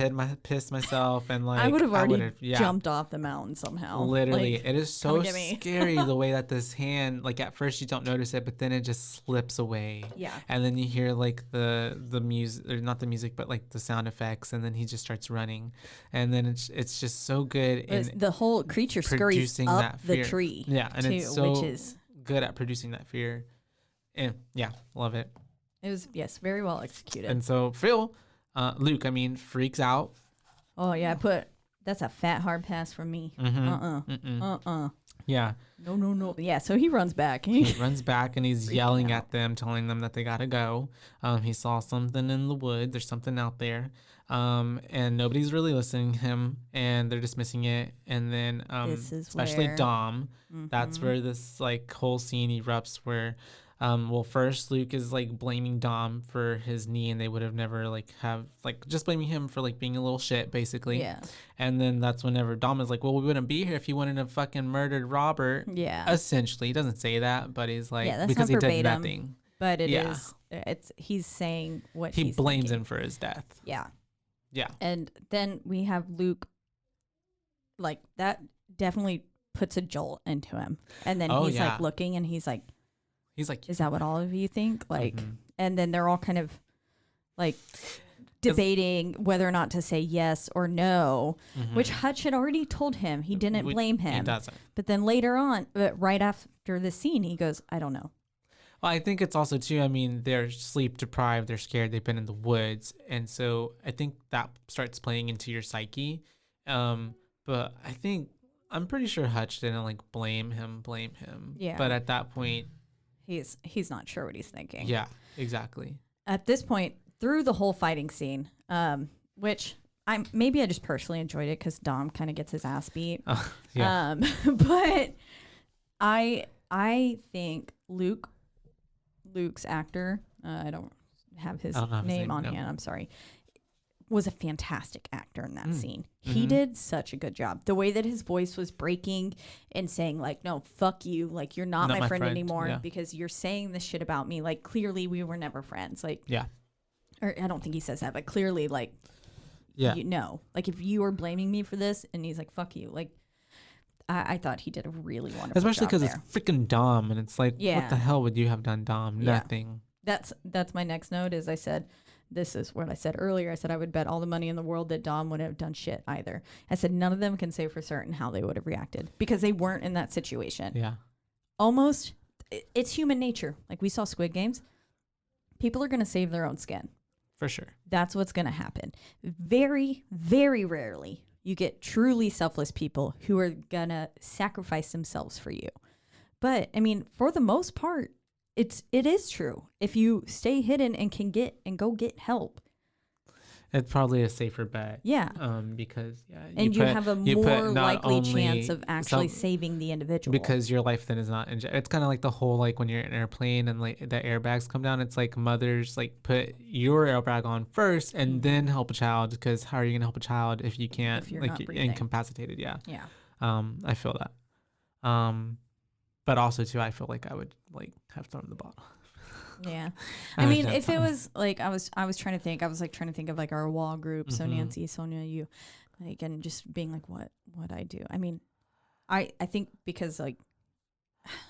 pissed myself, and like I would have already jumped off the mountain somehow. Literally, like, it is so scary the way that this hand, like, at first you don't notice it, but then it just slips away. Yeah. And then you hear like the music, or not the music, but like the sound effects, and then he just starts running, and then it's just so good. And the whole creature scurries up the tree. Yeah, and it's so which is good at producing that fear. And yeah, love it. It was, yes, very well executed. And so Phil Luke, I mean, freaks out. Oh yeah, that's a fat hard pass from me. Yeah. No. Yeah, so he runs back. He runs back and he's yelling out at them, telling them that they gotta go. He saw something in the woods. There's something out there. And nobody's really listening to him, and they're dismissing it. And then, especially Dom, that's where this like whole scene erupts. Where, first Luke is like blaming Dom for his knee, and they would have never just blaming him for like being a little shit, basically. Yeah. And then that's whenever Dom is like, well, we wouldn't be here if you wouldn't have fucking murdered Robert. Yeah. Essentially, he doesn't say that, but he's like, that's because not he verbatim, did nothing. But he's saying what he blames thinking. him for his death. Yeah. Yeah. And then we have Luke, like, that definitely puts a jolt into him. And then he's like looking and he's like, is that what all of you think? Like, and then they're all kind of like debating whether or not to say yes or no, which Hutch had already told him. He didn't blame him. He doesn't. But then later on, right after the scene, he goes, I don't know. Well, I think it's also, too, I mean, they're sleep deprived. They're scared. They've been in the woods. And so I think that starts playing into your psyche. But I'm pretty sure Hutch didn't, like, blame him. Yeah. But at that point, he's not sure what he's thinking. Yeah, exactly. At this point, through the whole fighting scene, which I just personally enjoyed it because Dom kind of gets his ass beat. Yeah. But I think Luke's actor, I don't have his name on hand, I'm sorry, was a fantastic actor in that scene. He did such a good job. The way that his voice was breaking and saying like, no, fuck you. Like, you're not my friend anymore because you're saying this shit about me. Like, clearly we were never friends. Like, yeah. Or I don't think he says that, but clearly like, you know, like if you are blaming me for this, and he's like, fuck you. Like, I thought he did a really wonderful Especially job because it's freaking Dom, and it's like, what the hell would you have done, Dom? Yeah. Nothing. That's my next note. Is I said, this is what I said earlier. I said I would bet all the money in the world that Dom wouldn't have done shit either. I said none of them can say for certain how they would have reacted because they weren't in that situation. Yeah. Almost, it's human nature. Like we saw Squid Games. People are going to save their own skin. For sure. That's what's going to happen. Very, very rarely you get truly selfless people who are going to sacrifice themselves for you. But I mean, for the most part, it is true. If you stay hidden and can go get help, it's probably a safer bet. Yeah. Because you have a more likely chance of actually saving the individual. Because your life then is not it's kind of like the whole like when you're in an airplane and like the airbags come down. It's like mothers like put your airbag on first and then help a child, because how are you gonna help a child if you can't, if you're incapacitated? Yeah. Yeah. I feel that. But also too, I feel like I would like have thrown the bottle. Yeah. I mean, if it was like, I was trying to think of like our wall group. So Nancy, Sonia, you, like, and just being like, what I do. I mean, I think because like,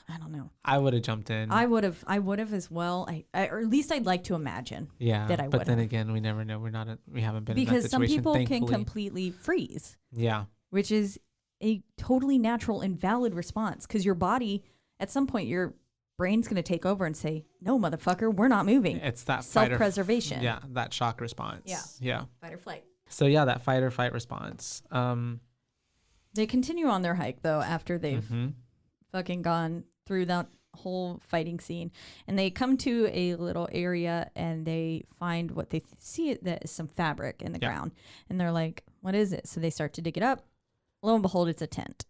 I don't know. I would have jumped in. I would have as well. Or at least I'd like to imagine. Yeah. That I would. But then again, we never know. We haven't been because in that situation, some people thankfully. can completely freeze. Yeah. Which is a totally natural and valid response, because your body, at some point, your brain's going to take over and say, no, motherfucker, we're not moving. It's that self-preservation. Yeah, that shock response. Yeah. Fight or flight. So yeah, that fight or fight response. They continue on their hike though after they've fucking gone through that whole fighting scene, and they come to a little area and they find what they see that is some fabric in the ground, and they're like, what is it? So they start to dig it up. Lo and behold, it's a tent.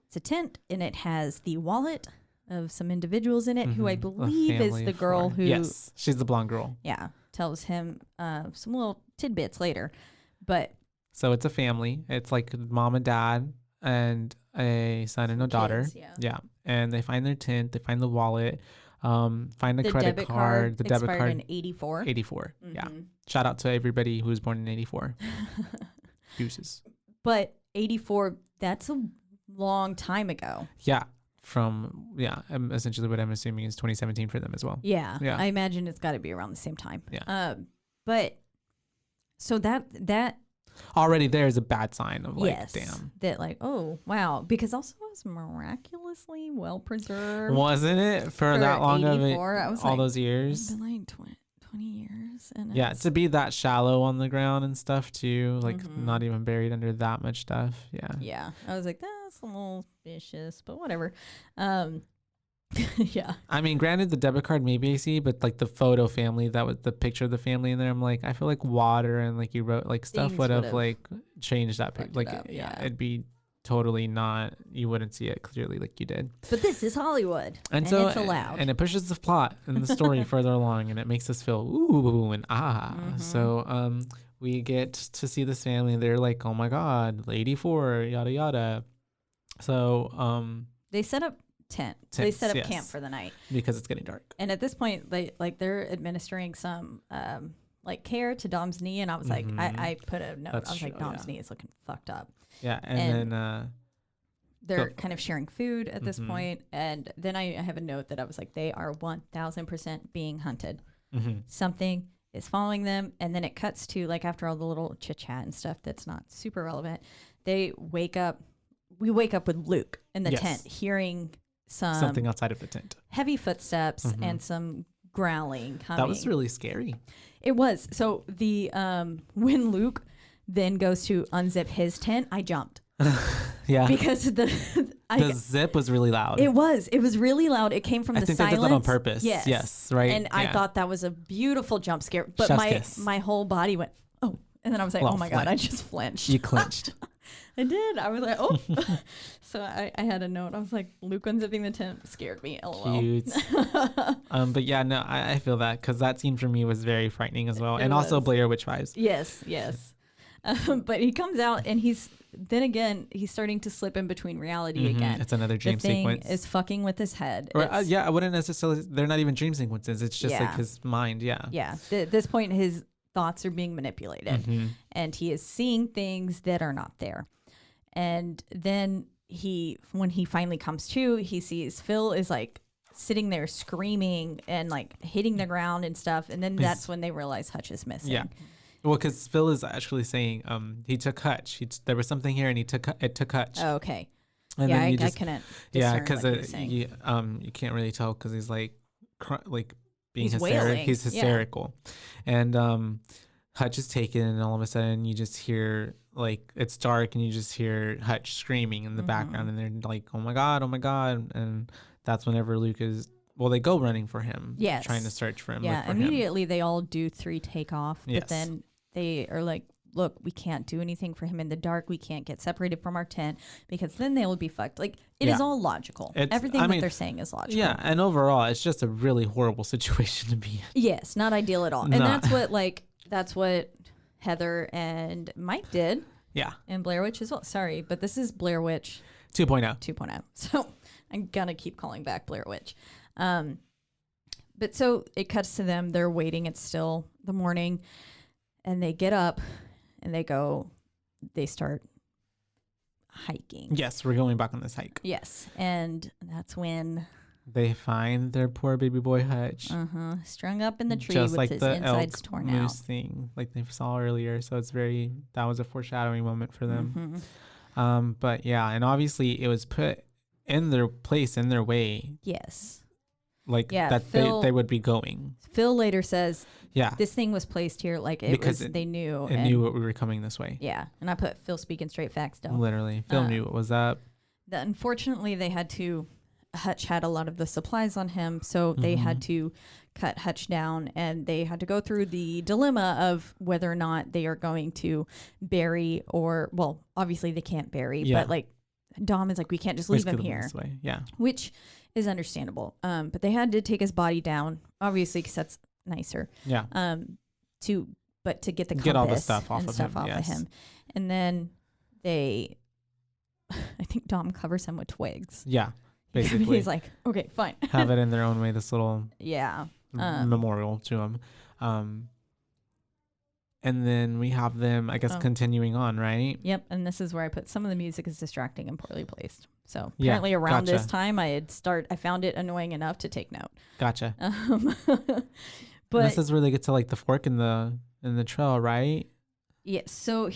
It's a tent, and it has the wallet of some individuals in it, who I believe is the girl who... Yes, she's the blonde girl. Yeah, tells him some little tidbits later. But... So it's a family. It's like mom and dad and a son and a daughter. Kids, yeah. And they find their tent. They find the wallet. Find the credit card. The debit card. In 84. 84, yeah. Shout out to everybody who was born in 84. Deuces. But 84, that's a long time ago. Yeah. Essentially what I'm assuming is 2017 for them as well. Yeah. I imagine it's got to be around the same time. Yeah. But so that already there's a bad sign of like, damn. That like, oh, wow. Because also it was miraculously well preserved. Wasn't it? For that long 84, of it, I was all like, those years? It's been like 20 years. is. And Yeah, to be that shallow on the ground and stuff too, like not even buried under that much stuff. Yeah. Yeah. I was like, that's a little vicious, but whatever. Yeah. I mean, granted, the debit card maybe I see, but like the photo family, that was the picture of the family in there. I'm like, I feel like water and like you wrote like stuff Things would have would've like changed that picture. Like, up, yeah. it'd be totally not, you wouldn't see it clearly like you did. But this is Hollywood, and so it's allowed. And it pushes the plot and the story further along, and it makes us feel ooh and ah. So we get to see this family. They're like, oh my God, Lady 4, yada yada. So they set up tents. They set up camp for the night because it's getting dark. And at this point, they're administering some like care to Dom's knee, and I was like, I put a note. I was like, Dom's knee is looking fucked up. Yeah, and then they're kind of sharing food at this point, and then I have a note that I was like, they are 1000% being hunted. Something is following them, and then it cuts to like after all the little chit chat and stuff that's not super relevant. They wake up. We wake up with Luke in the tent, hearing something outside of the tent, heavy footsteps and some growling coming. That was really scary. It was. So the when Luke then goes to unzip his tent, I jumped. Yeah, because the zip was really loud. It was really loud. It came from the silence. I think they did that on purpose. Yes, right. And I thought that was a beautiful jump scare, but my whole body went, oh, and then I was like, oh my God, I just flinched. You clinched. I did. I was like, oh. So I had a note. I was like, Luke unzipping the tent scared me. LOL. Cute. But yeah, no, I feel that because that scene for me was very frightening as well. And also Blair Witch vibes. Yes. But he comes out and he's starting to slip in between reality again. It's another dream sequence. Is fucking with his head. Or, I wouldn't necessarily, they're not even dream sequences. It's just like his mind. Yeah. Yeah. At this point, his thoughts are being manipulated and he is seeing things that are not there. And then when he finally comes to, he sees Phil is like sitting there screaming and like hitting the ground and stuff. And then that's when they realize Hutch is missing. Yeah. Well, because Phil is actually saying he took Hutch. There was something here and it took Hutch. Oh, okay. And yeah, I couldn't. Yeah, because you can't really tell because he's like being hysterical. He's hysterical. Yeah. And Hutch is taken, and all of a sudden you just hear like it's dark, and you just hear Hutch screaming in the background, and they're like, "Oh my God!" And that's whenever Luke is. Well, they go running for him, trying to search for him. Yeah, immediately they all do 3 takeoff, but then they are like, "Look, we can't do anything for him in the dark. We can't get separated from our tent because then they will be fucked." Like it is all logical. Everything that they're saying is logical. Yeah, and overall, it's just a really horrible situation to be in. Yes, not ideal at all, and that's what Heather and Mike did. Yeah. And Blair Witch as well. Sorry, but this is Blair Witch 2.0. So I'm going to keep calling back Blair Witch. But so it cuts to them. They're waiting. It's still the morning. And they get up and they start hiking. Yes, we're going back on this hike. Yes. And that's when they find their poor baby boy Hutch. Strung up in the tree just with like his the insides torn out. Moose thing like they saw earlier. So it's that was a foreshadowing moment for them. But yeah, and obviously it was put in their place, in their way. Yes. Like that they would be going. Phil later says, this thing was placed here like they knew. It knew we were coming this way. Yeah. And I put Phil speaking straight facts down. Literally. Phil knew what was up. Unfortunately, Hutch had a lot of the supplies on him, so they had to cut Hutch down, and they had to go through the dilemma of whether or not they are going to bury obviously they can't bury, but like Dom is like, we can't just leave him here. This way. Yeah. Which is understandable. But they had to take his body down, obviously, because that's nicer. Yeah. To get the get all the stuff off of him. And then I think Dom covers him with twigs. Yeah. Basically. He's like, okay, fine. Have it in their own way, this little memorial to him. And then we have them, I guess, continuing on, right? Yep. And this is where I put some of the music is distracting and poorly placed. So apparently around this time, I found it annoying enough to take note. Gotcha. But this is where they get to like the fork in the trail, right? Yeah. So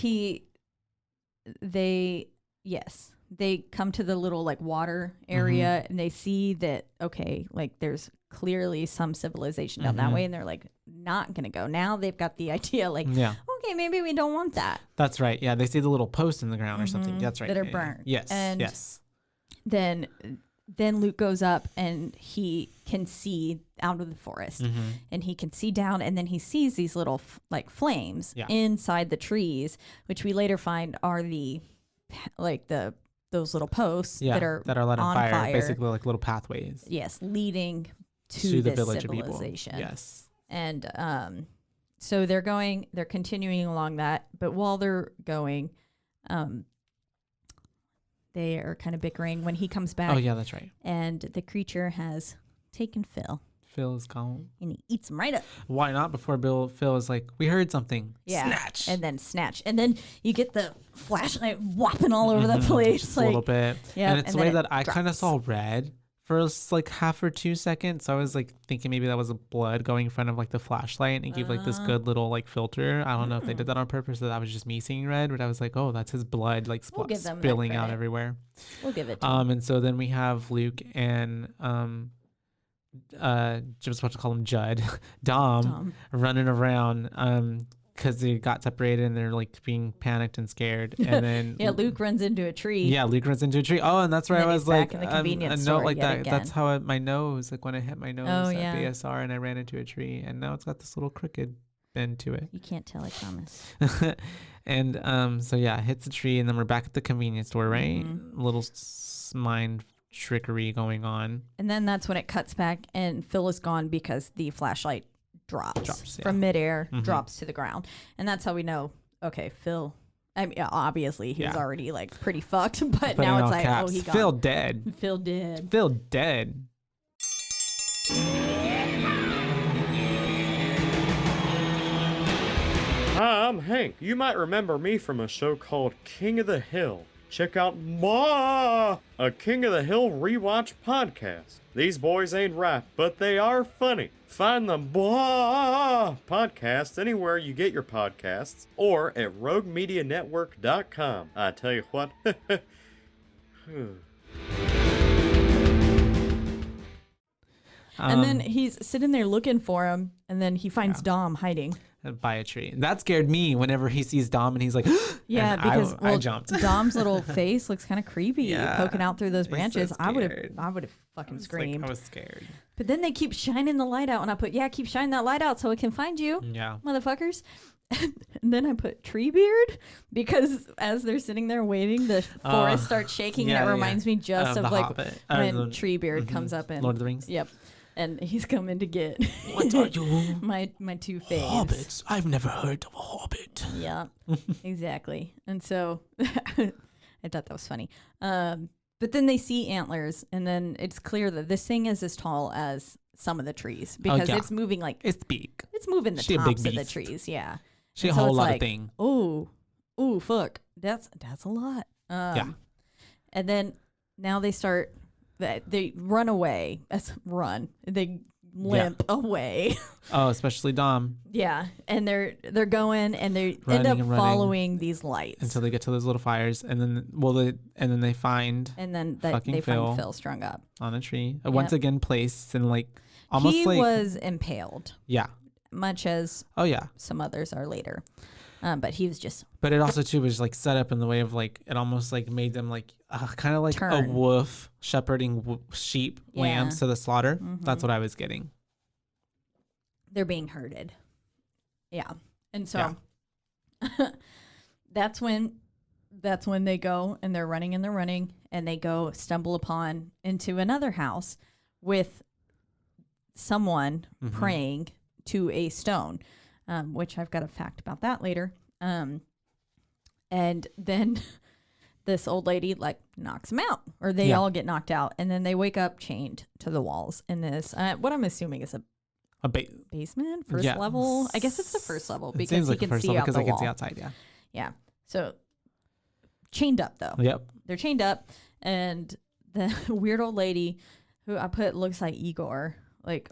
they come to the little like water area and they see that, okay, like there's clearly some civilization down that way. And they're like, not going to go. Now they've got the idea like, okay, maybe we don't want that. That's right. Yeah, they see the little post in the ground or something. That's right. That are burnt. Yes. And yes. Then Luke goes up and he can see out of the forest and he can see down, and then he sees these little like flames inside the trees, which we later find are those little posts that are lit on fire, basically like little pathways. Yes, leading to the this village civilization. Of people. Yes. And so they're continuing along that, but while they're going, they are kind of bickering when he comes back. Oh yeah, that's right. And the creature has taken Phil. Phil is gone. And he eats him right up. Why not? Before Phil is like, we heard something. Yeah. Snatch. And then snatch. And then you get the flashlight whopping all over the place. Just like, a little bit. Yeah. And it's the way that I kind of saw red for like half or 2 seconds. So I was like thinking maybe that was blood going in front of like the flashlight, and it gave like this good little like filter. I don't know if they did that on purpose, or that was just me seeing red, but I was like, oh, that's his blood like spilling out everywhere. We'll give it to him. And so then we have Luke and just about to call him Judd, Dom running around because they got separated and they're like being panicked and scared. And then Luke runs into a tree. Yeah, Luke runs into a tree. Oh, and that's where I was like, a note like that. Again. That's how my nose, like when I hit my nose at BSR and I ran into a tree, and now it's got this little crooked bend to it. You can't tell, I promise. And so yeah, hits the tree, and then we're back at the convenience store, right? Little mind trickery going on. And then that's when it cuts back and Phil is gone because the flashlight drops from midair, drops to the ground. And that's how we know, okay, Phil, I mean, obviously he was already like pretty fucked, but now it's like, caps. Oh, he got Phil dead. Phil dead. Phil dead. Hi, I'm Hank. You might remember me from a show called King of the Hill. Check out a King of the Hill rewatch podcast. These boys ain't rap, but they are funny. Find the podcast anywhere you get your podcasts or at roguemedianetwork.com. I tell you what. And then he's sitting there looking for him, and then he finds Dom hiding by a tree. That scared me whenever he sees Dom and he's like, yeah, because I jumped. Dom's little face looks kind of creepy poking out through those branches. So I would have fucking screamed. I was scared. But then they keep shining the light out, and I put, keep shining that light out so it can find you. Yeah. Motherfuckers. And then I put Treebeard because as they're sitting there waiting, the forest starts shaking. And it reminds me just of like Hobbit. when Treebeard comes up in Lord of the Rings. Yep. And he's coming to get what are you? my two faves. Hobbits. I've never heard of a hobbit. Yeah, exactly. And so I thought that was funny. But then they see antlers, and then it's clear that this thing is as tall as some of the trees because it's moving like it's big. It's moving the tops of the trees. Yeah, she a whole lot of thing. Oh, fuck, that's a lot. And then now they start. They run away. They limp away. Oh, especially Dom. Yeah, and they're going and they end up following these lights until they get to those little fires, and then they find find Phil strung up on a tree once again, placed and like almost he was impaled. Yeah, much as some others are later. But he was just. But it also too was like set up in the way of like it almost like made them like kind of like turn. A wolf shepherding sheep, lambs to the slaughter. Mm-hmm. That's what I was getting. They're being herded. Yeah, and so that's when they go and they're running and they go stumble upon into another house with someone praying to a stone. Which I've got a fact about that later. And then this old lady like knocks them out, or they all get knocked out, and then they wake up chained to the walls in this. What I'm assuming is a basement, first level. I guess it's the first level because you can see out the wall. I can see outside. Yeah. Yeah. So chained up though. Yep. They're chained up, and the weird old lady who I put looks like Igor, like.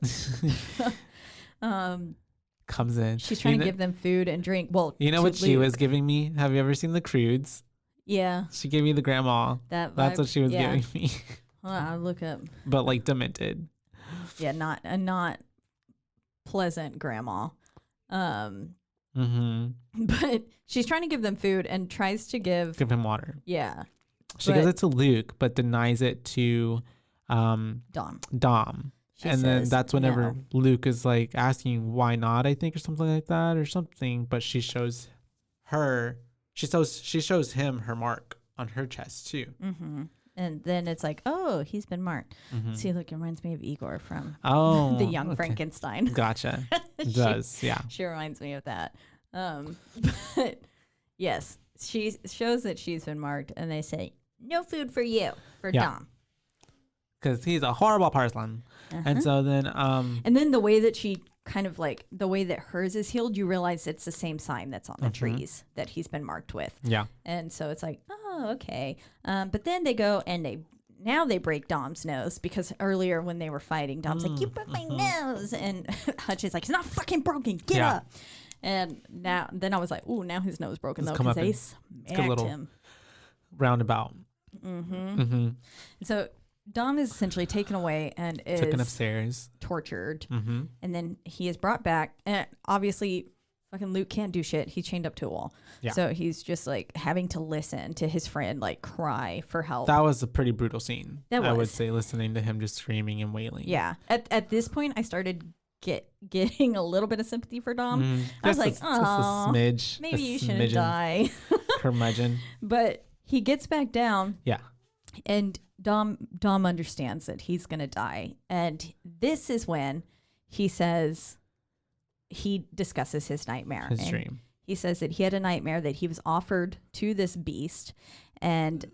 Comes in. She's trying to give them food and drink. Well, you know what she was giving me? Have you ever seen the Crudes? Yeah. She gave me the grandma. That's what she was giving me. Hold on, I'll look up. But like demented. Yeah, not pleasant grandma. Mm-hmm. But she's trying to give them food and tries to give him water. Yeah. She gives it to Luke, but denies it to Dom. And then that's whenever Luke is like asking why not, I think, or something like that, or something. But she shows him her mark on her chest too. Mm-hmm. And then it's like, oh, he's been marked. Mm-hmm. See, look, it reminds me of Igor from the Young Frankenstein. Gotcha. It does, yeah. She reminds me of that. But yes, she shows that she's been marked, and they say, no food for you, for Dom. Because he's a horrible person. And so then... and then the way that she kind of like, the way that hers is healed, you realize it's the same sign that's on the trees that he's been marked with. Yeah. And so it's like, oh, okay. But then they go and they break Dom's nose, because earlier when they were fighting, Dom's like, you broke my nose. And Hutch is like, it's not fucking broken. Get up. And then I was like, ooh, now his nose is broken, though, because they smacked him. Roundabout. So Dom is essentially taken away and is taken upstairs, tortured, and then he is brought back. And obviously, fucking Luke can't do shit. He's chained up to a wall, so he's just like having to listen to his friend like cry for help. That was a pretty brutal scene. I would say, listening to him just screaming and wailing. Yeah. At this point, I started getting a little bit of sympathy for Dom. I was like, oh, maybe you shouldn't die. Curmudgeon. But he gets back down. Yeah. And Dom understands that he's going to die. And this is when he discusses his nightmare. His dream. He says that he had a nightmare that he was offered to this beast. And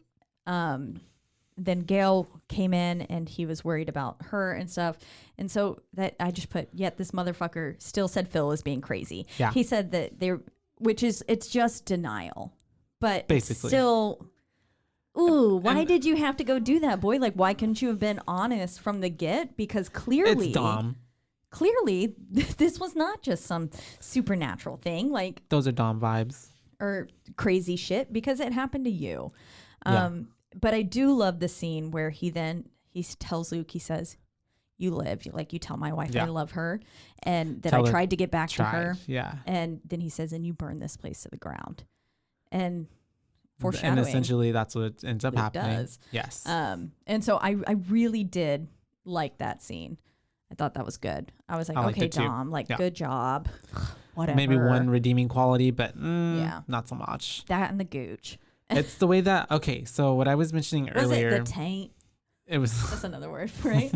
then Gail came in and he was worried about her and stuff. And so that I just put, yet this motherfucker still said Phil was being crazy. Yeah. He said that it's just denial. But basically still... Ooh, why did you have to go do that, boy? Like, why couldn't you have been honest from the get? Because clearly... It's Dom. Clearly, this was not just some supernatural thing. Like... Those are Dom vibes. Or crazy shit, because it happened to you. Yeah. But I do love the scene where he tells Luke, he says, you live. Like, you tell my wife I love her. And that I tried to get back to her. Yeah. And then he says, and you burn this place to the ground. And... And essentially that's what ends up happening. Does. Yes. And so I really did like that scene. I thought that was good. I was like, okay, Dom, good job. Whatever. Maybe one redeeming quality, but not so much. That and the gooch. It's the way that, okay, so what I was mentioning earlier. Was it the taint? It was. That's another word, right?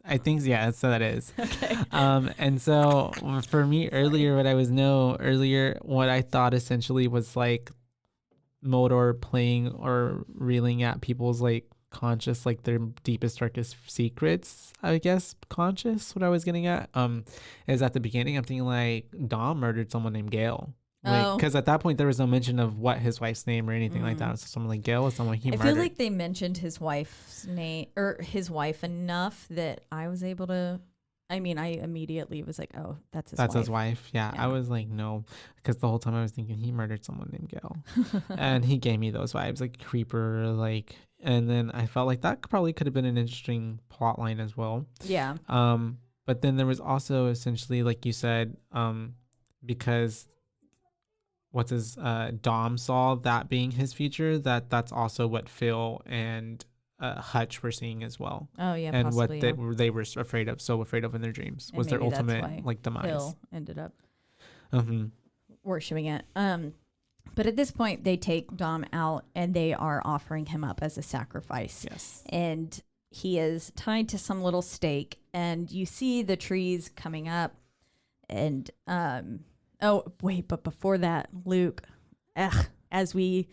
I think, yeah, so that is. Okay. And so for me earlier, what I thought essentially was like Modor playing or reeling at people's like conscious, like their deepest, darkest secrets, I guess, what I was getting at is at the beginning I'm thinking like Dom murdered someone named Gail, like, because at that point there was no mention of what his wife's name or anything like that. So someone like Gail was someone he murdered. I feel like they mentioned his wife's name or his wife enough that I was able to, I immediately was like, oh, that's his wife. His wife. Yeah. I was like, no, because the whole time I was thinking he murdered someone named Gail. And he gave me those vibes, like creeper, like, and then I felt like that probably could have been an interesting plot line as well. Yeah. But then there was also essentially, like you said, because Dom saw that being his future, that's also what Phil and Hutch were seeing as well. Oh yeah, and possibly, what they were afraid of in their dreams was their ultimate like demise. Phil ended up worshiping it. But at this point, they take Dom out and they are offering him up as a sacrifice. Yes, and he is tied to some little stake, and you see the trees coming up. And oh wait, but before that, Luke, as we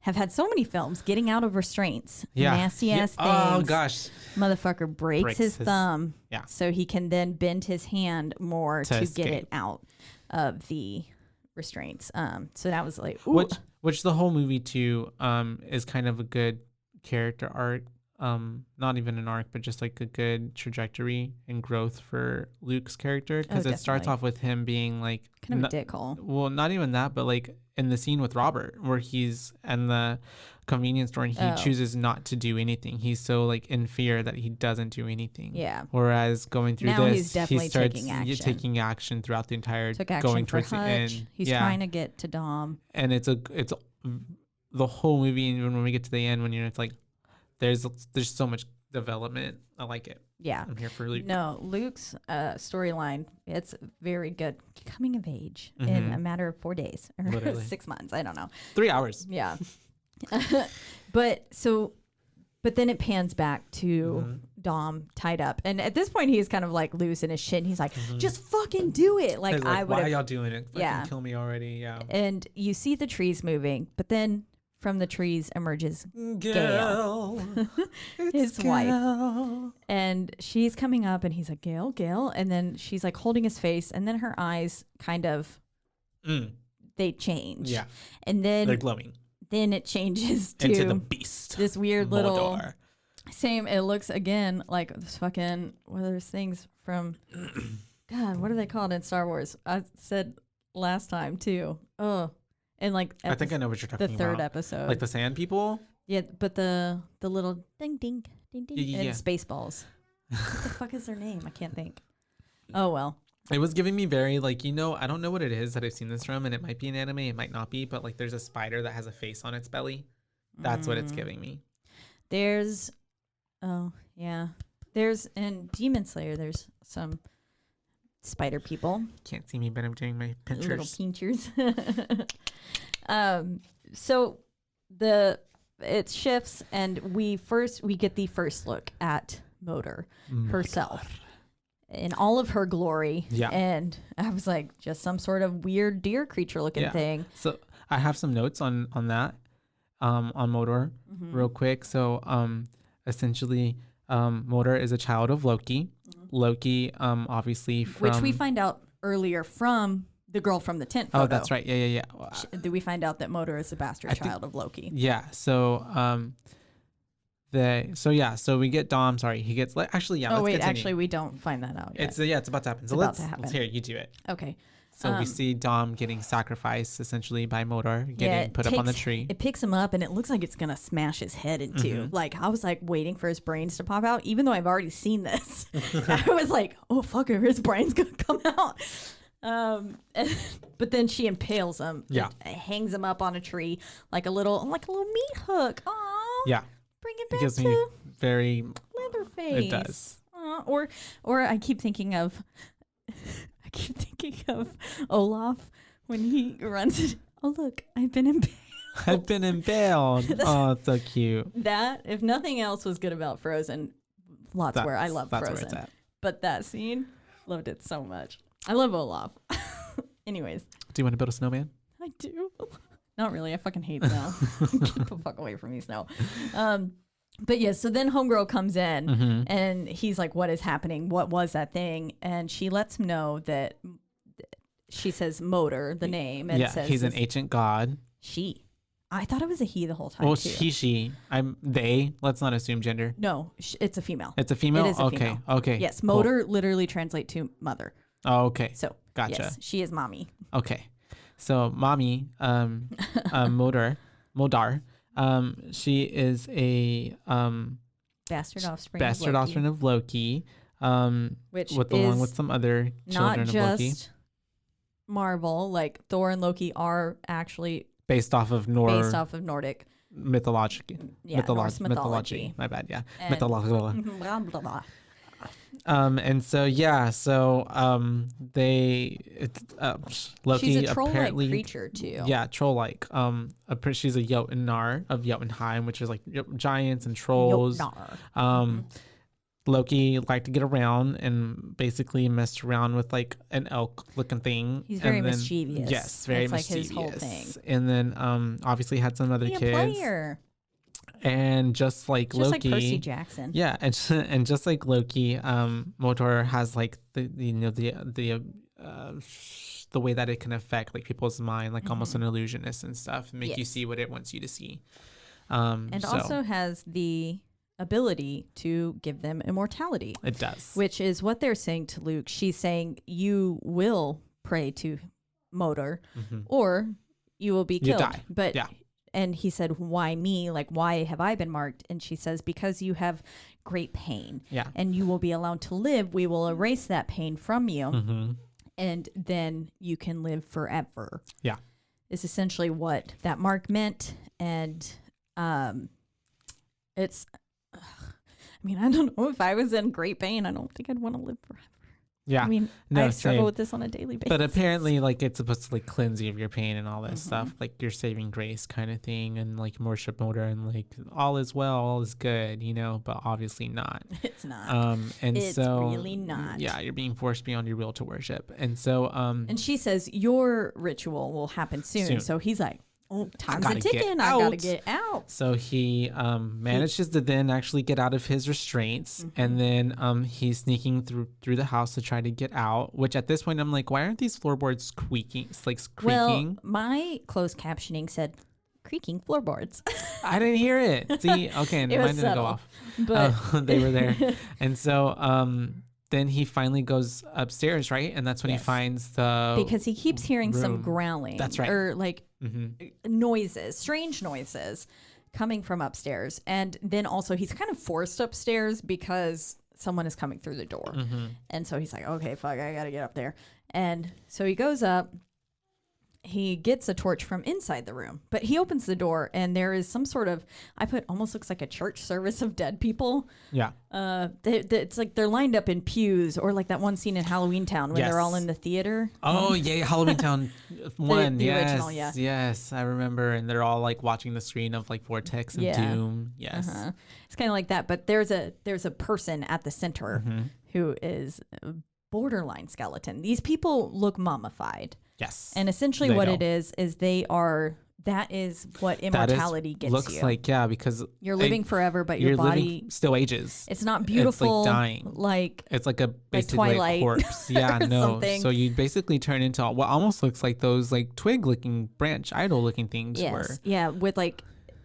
have had so many films, getting out of restraints, nasty ass things. Oh gosh, motherfucker breaks his thumb, yeah, so he can then bend his hand more to escape. get it out of the restraints. So that was like, ooh. which the whole movie too is kind of a good character arc. Not even an arc, but just like a good trajectory and growth for Luke's character, because it starts off with him being like kind of a dickhole. Well, not even that, but like in the scene with Robert where he's in the convenience store and he chooses not to do anything. He's so like in fear that he doesn't do anything. Yeah. Whereas going through now this, he's definitely he starts taking action throughout the entire Took action going for towards the Hutch. end. He's trying to get to Dom. And it's the whole movie, and when we get to the end, it's like there's so much development. I like it. Yeah. I'm here for Luke. No, Luke's storyline, it's very good. Coming of age in a matter of 4 days or Literally. 6 months. I don't know. 3 hours. Yeah. But then it pans back to Dom tied up. And at this point, he's kind of like loose in his shit. And he's like, just fucking do it. Like, I would. Why are y'all doing it? Yeah. Kill me already. Yeah. And you see the trees moving, but then from the trees emerges Gail, his wife. And she's coming up and he's like, Gail. And then she's like holding his face. And then her eyes kind of, they change. Yeah. And then they're glowing. Then it changes to into the beast. This weird little, Mordor. same. It looks again like this fucking, one of those things from, God, what are they called in Star Wars? I said last time too. Oh. And like I think I know what you're talking about. The third episode, like the sand people. Yeah, but the little ding ding ding ding Yeah. and Spaceballs. What the fuck is their name? I can't think. Oh well. It was giving me very like, I don't know what it is that I've seen this from, and it might be an anime, it might not be, but like there's a spider that has a face on its belly. That's what it's giving me. There's in Demon Slayer. There's some spider people. Can't see me, but I'm doing my pinchers. Little pinchers. So it shifts, and we get the first look at Motor herself in all of her glory. Yeah. And I was like, just some sort of weird deer creature looking thing. So I have some notes on that, on Motor real quick. So essentially, Motor is a child of Loki. Loki, obviously from... Which we find out earlier from the girl from the tent photo. Oh, that's right. Yeah. Did we find out that Motor is a bastard child of Loki? Yeah. So, so we get Dom. Sorry, he gets. Actually, yeah. Oh let's wait, continue. actually, we don't find that out yet. It's about to happen. So let's hear you do it. Okay. So we see Dom getting sacrificed essentially by Motor, getting put up on the tree. It picks him up and it looks like it's gonna smash his head in two. Like I was like waiting for his brains to pop out, even though I've already seen this. I was like, oh fuck, his brain's gonna come out. But then she impales him. Yeah. Hangs him up on a tree like a little meat hook. Aw. Yeah. Bring it It back gives to me very. Leatherface. It does. Or I keep thinking of. Olaf when he runs it. Oh look, I've been impaled. I've been impaled. Oh, it's so cute. That, if nothing else was good about Frozen, where I love Frozen. Where it's at. But that scene, loved it so much. I love Olaf. Anyways. Do you want to build a snowman? I do. Not really. I fucking hate snow. Get the fuck away from me, snow. But yeah, so then Homegirl comes in and he's like, what is happening? What was that thing? And she lets him know that she says Motor, the name. And says he's an ancient god. She. I thought it was a he the whole time. Well, too. she. They. Let's not assume gender. No, it's a female. It's a female? It is a female. Okay. Yes, Motor literally translate to mother. Oh, okay. So, gotcha. Yes, she is mommy. Okay. So, mommy, Modar, she is a bastard offspring of Loki, which along with some other children of Loki. Not just Marvel, like Thor and Loki are actually based off of Nordic mythology. Norse mythology. My bad. Yeah, mythology. And so Loki. She's a troll-like apparently, creature too. Yeah, troll-like. She's a Jotunnar of Jotunheim, which is like giants and trolls. Loki liked to get around and basically messed around with like an elk-looking thing. He's very mischievous. Yes, very Like mischievous. his whole thing. And then obviously had some other kids. Player. And just like Loki, like Percy Jackson. Yeah, and just like Loki, Motor has like the way that it can affect like people's mind, like almost an illusionist and stuff, and make you see what it wants you to see. And also has the ability to give them immortality. It does. Which is what they're saying to Luke. She's saying you will pray to Motor or you will be killed. Die. But and he said, why me? Like, why have I been marked? And she says, because you have great pain. Yeah. And you will be allowed to live. We will erase that pain from you. Mm-hmm. And then you can live forever. Yeah. Is essentially what that mark meant. And it's, I mean, I don't know, if I was in great pain, I don't think I'd want to live forever. Yeah. I mean, I struggle with this on a daily basis. But apparently, like, it's supposed to, like, cleanse you of your pain and all that stuff. Like, your saving grace kind of thing. And, like, worship motor. And, like, all is well, all is good, you know? But obviously not. It's not. And it's so, really not. Yeah, you're being forced beyond your will to worship. And so... and she says, your ritual will happen soon. So he's like, oh, time's a ticking. I gotta get out. So he manages to then actually get out of his restraints, and then he's sneaking through the house to try to get out. Which at this point I'm like, why aren't these floorboards squeaking? It's like creaking. Well, my closed captioning said creaking floorboards. I didn't hear it. See, okay, and mine didn't go off. But they were there, and so then he finally goes upstairs, right? And that's when he finds the because he keeps hearing some room. growling. That's right. Or like noises, strange noises coming from upstairs. And then also he's kind of forced upstairs because someone is coming through the door. And so he's like, okay, fuck, I gotta get up there. And so he goes up. He gets a torch from inside the room, but he opens the door and there is some sort of, almost looks like a church service of dead people. Yeah. It's like they're lined up in pews, or like that one scene in Halloween Town when they're all in the theater. Oh yeah, Halloween Town 1. The Yes, original, yeah. Yes, I remember. And they're all like watching the screen of like Vortex and Doom. Yes. It's kind of like that, but there's a person at the center who is a borderline skeleton. These people look mummified. Yes. And essentially what it is that is what immortality gets you. Looks like, yeah, because you're living forever, but your body still ages. It's not beautiful. It's like dying. Like it's like basically Twilight a corpse. Yeah, no. Something. So you basically turn into what almost looks like those like twig-looking branch idol-looking things were. Yeah, with like,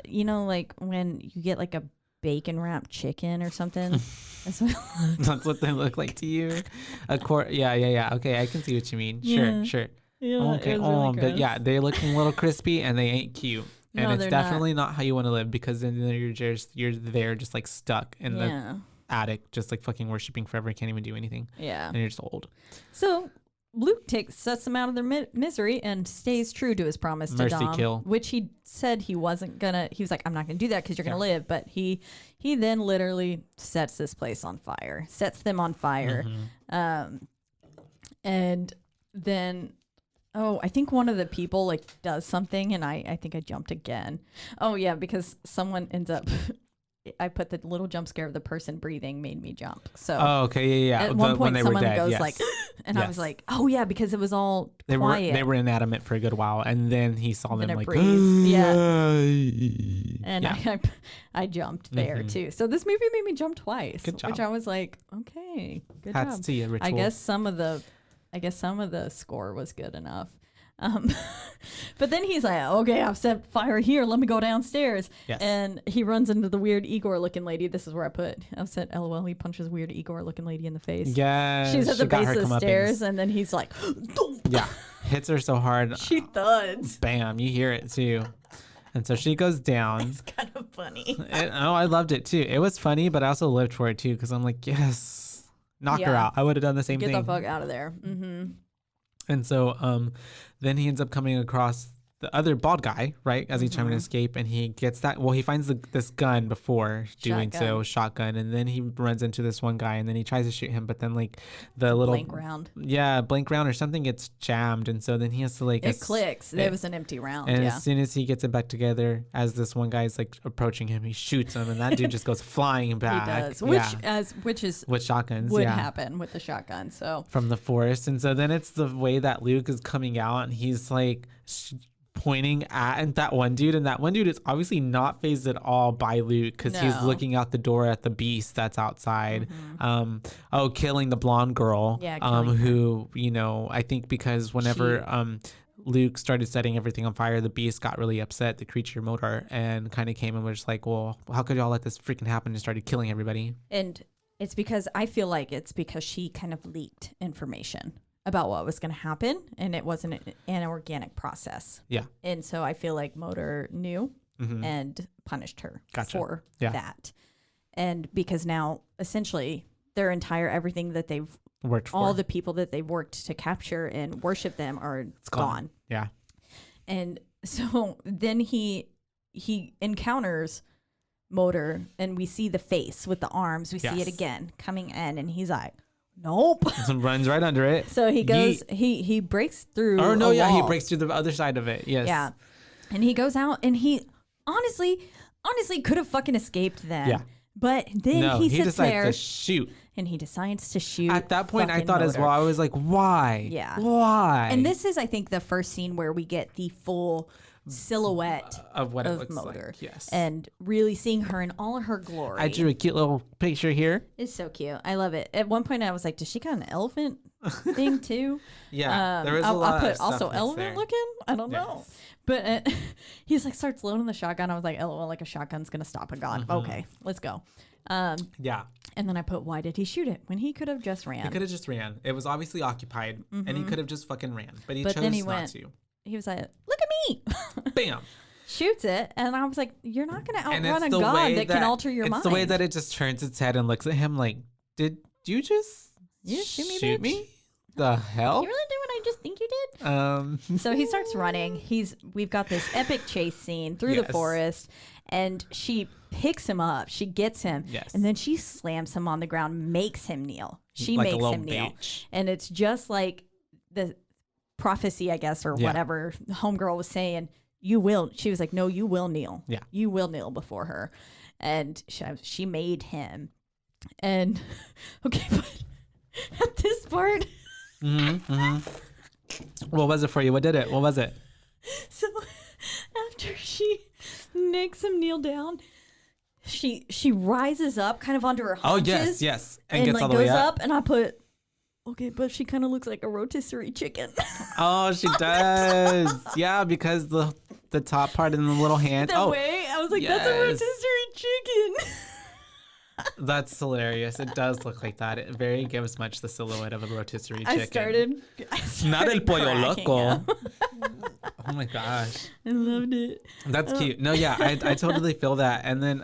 you know, like when you get like a bacon wrapped chicken or something. That's what they look like to you. Yeah. Okay, I can see what you mean. Sure. Yeah, okay. Really but yeah, they're looking a little crispy and they ain't cute. And no, it's definitely not how you want to live, because then you're there just like stuck in the attic, just like fucking worshiping forever. Can't even do anything. Yeah. And you're just old. So Luke sets them out of their misery and stays true to his promise to Dom, kill. which he said he wasn't gonna. He was like, I'm not gonna do that because you're gonna live. But he then literally sets this place on fire, sets them on fire, and then. Oh, I think one of the people like does something, and I think I jumped again. Oh yeah, because someone ends up. I put the little jump scare of the person breathing made me jump. So. Oh, okay, yeah. At one point, someone goes yes. like, and I was like, oh yeah, because it was all quiet. They were inanimate for a good while, and then he saw them like, yeah. And I jumped there too. So this movie made me jump twice, which I was like, okay, good Hats job. to you, Ritual. I guess some of the score was good enough. But then he's like, okay, I've set fire here. Let me go downstairs. Yes. And he runs into the weird Igor looking lady. This is where I've said LOL. He punches weird Igor looking lady in the face. Yeah. She's at the base of the stairs. And then he's like, yeah, hits her so hard. She thuds. Bam. You hear it too. And so she goes down. It's kind of funny. I loved it too. It was funny, but I also lived for it too, because I'm like, yes, knock her out. I would have done the same thing. Get the fuck out of there. Mm-hmm. And so then he ends up coming across the other bald guy, right, as he's trying to escape, and he gets that. Well, he finds this gun before doing so, shotgun, and then he runs into this one guy, and then he tries to shoot him, but then like the little blank round, blank round or something gets jammed, and so then he has to like it clicks. There was an empty round, and as soon as he gets it back together, as this one guy's like approaching him, he shoots him, and that dude just goes flying back. He does, which is with shotguns would happen with the shotgun. So from the forest, and so then it's the way that Luke is coming out, and he's like. Pointing at that one dude, and that one dude is obviously not fazed at all by Luke, because he's looking out the door at the beast that's outside. Killing the blonde girl, who, you know, I think because whenever Luke started setting everything on fire, the beast got really upset, the creature motor, and kind of came and was just like, well, how could y'all let this freaking happen, and started killing everybody. And it's because I feel like it's because she kind of leaked information about what was going to happen, and it wasn't an organic process. Yeah. And so I feel like Motor knew and punished her Gotcha. for Yeah. that. And because now essentially their entire everything that they've Worked for. all the people that they've worked to capture and worship them are gone. Yeah. And so then he encounters Motor, and we see the face with the arms. We see it again coming in, and he's like, nope. Runs right under it. So he goes, he breaks through. Or no, a yeah, he wall. breaks through the other side of it. Yes. Yeah. And he goes out, and he honestly could have fucking escaped then. Yeah. But then he sits decides there to shoot. and he decides to shoot. At that point, I fucking thought as Motor. well, I was like, why? Yeah. Why? And this is, I think, the first scene where we get the full silhouette of what it looks Motor. like. Yes. And really seeing her in all of her glory. I drew a cute little picture here. It's so cute. I love it. At one point, I was like, does she got an elephant thing too? Yeah. There was a I'll lot put of stuff also mixed elephant there. looking. I don't know. Yes. But he's like starts loading the shotgun. I was like, LOL, like a shotgun's gonna stop a god. Okay, let's go. Yeah. And then I put, why did he shoot it when he could have just ran? He could have just ran. It was obviously occupied, and he could have just fucking ran, but he chose then he not went, to. He was like, look at me. Bam. Shoots it, and I was like, you're not gonna And outrun a it's the god way that can alter your it's mind. the way that it just turns its head and looks at him like, did you just You shoot me, shoot bitch? me? The hell? You really do what I just think you did? So he starts running. We've got this epic chase scene through the Yes. forest, and she picks him up. She gets him, Yes. and then she slams him on the ground, makes him kneel. She Like a makes little him kneel, bitch. and it's just like the prophecy, I guess, or Yeah. whatever the homegirl was saying. You will. She was like, no, you will kneel. Yeah. You will kneel before her, and she made him. And okay, but at this part. What was it for you? What did it? What was it? So after she makes him kneel down, she rises up kind of onto her Oh, haunches. yes. And gets like all the way goes up. up, and I put, okay, but she kind of looks like a rotisserie chicken. Oh, she does. Yeah, because the top part and the little hand. The way I was like, that's a yes. rotisserie chicken. That's hilarious. It does look like that. It very gives much the silhouette of a rotisserie chicken. I started Not el pollo cracking loco. up. Oh my gosh. I loved it. That's cute. No, yeah, I totally feel that. And then,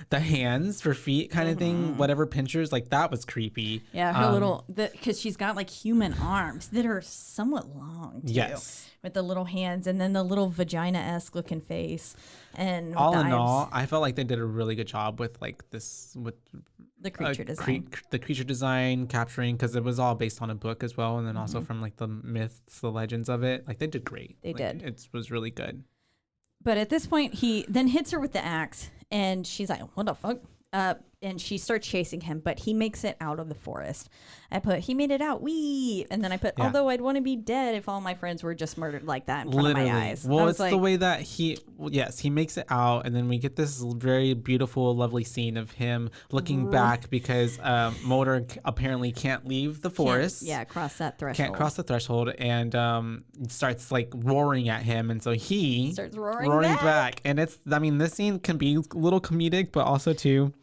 the hands for feet kind of thing, whatever pinchers, like that was creepy. Yeah, her little, because she's got like human arms that are somewhat long too. Yes. With the little hands and then the little vagina-esque looking face. And with All the in eyes, all, I felt like they did a really good job with like this, with the creature design. the creature design capturing, because it was all based on a book as well, and then also from like the myths, the legends of it. Like they did great. They Like, did. It was really good. But at this point, he then hits her with the axe, and she's like, what the fuck? And she starts chasing him, but he makes it out of the forest. I put, he made it out, wee! And then I put, although I'd want to be dead if all my friends were just murdered like that in front of my eyes. Well, I was it's like, the way that he makes it out, and then we get this very beautiful, lovely scene of him looking back because Motor apparently can't leave the forest. cross that threshold. Can't cross the threshold, and starts like roaring at him, and so he Starts roaring back. And this scene can be a little comedic, but also too.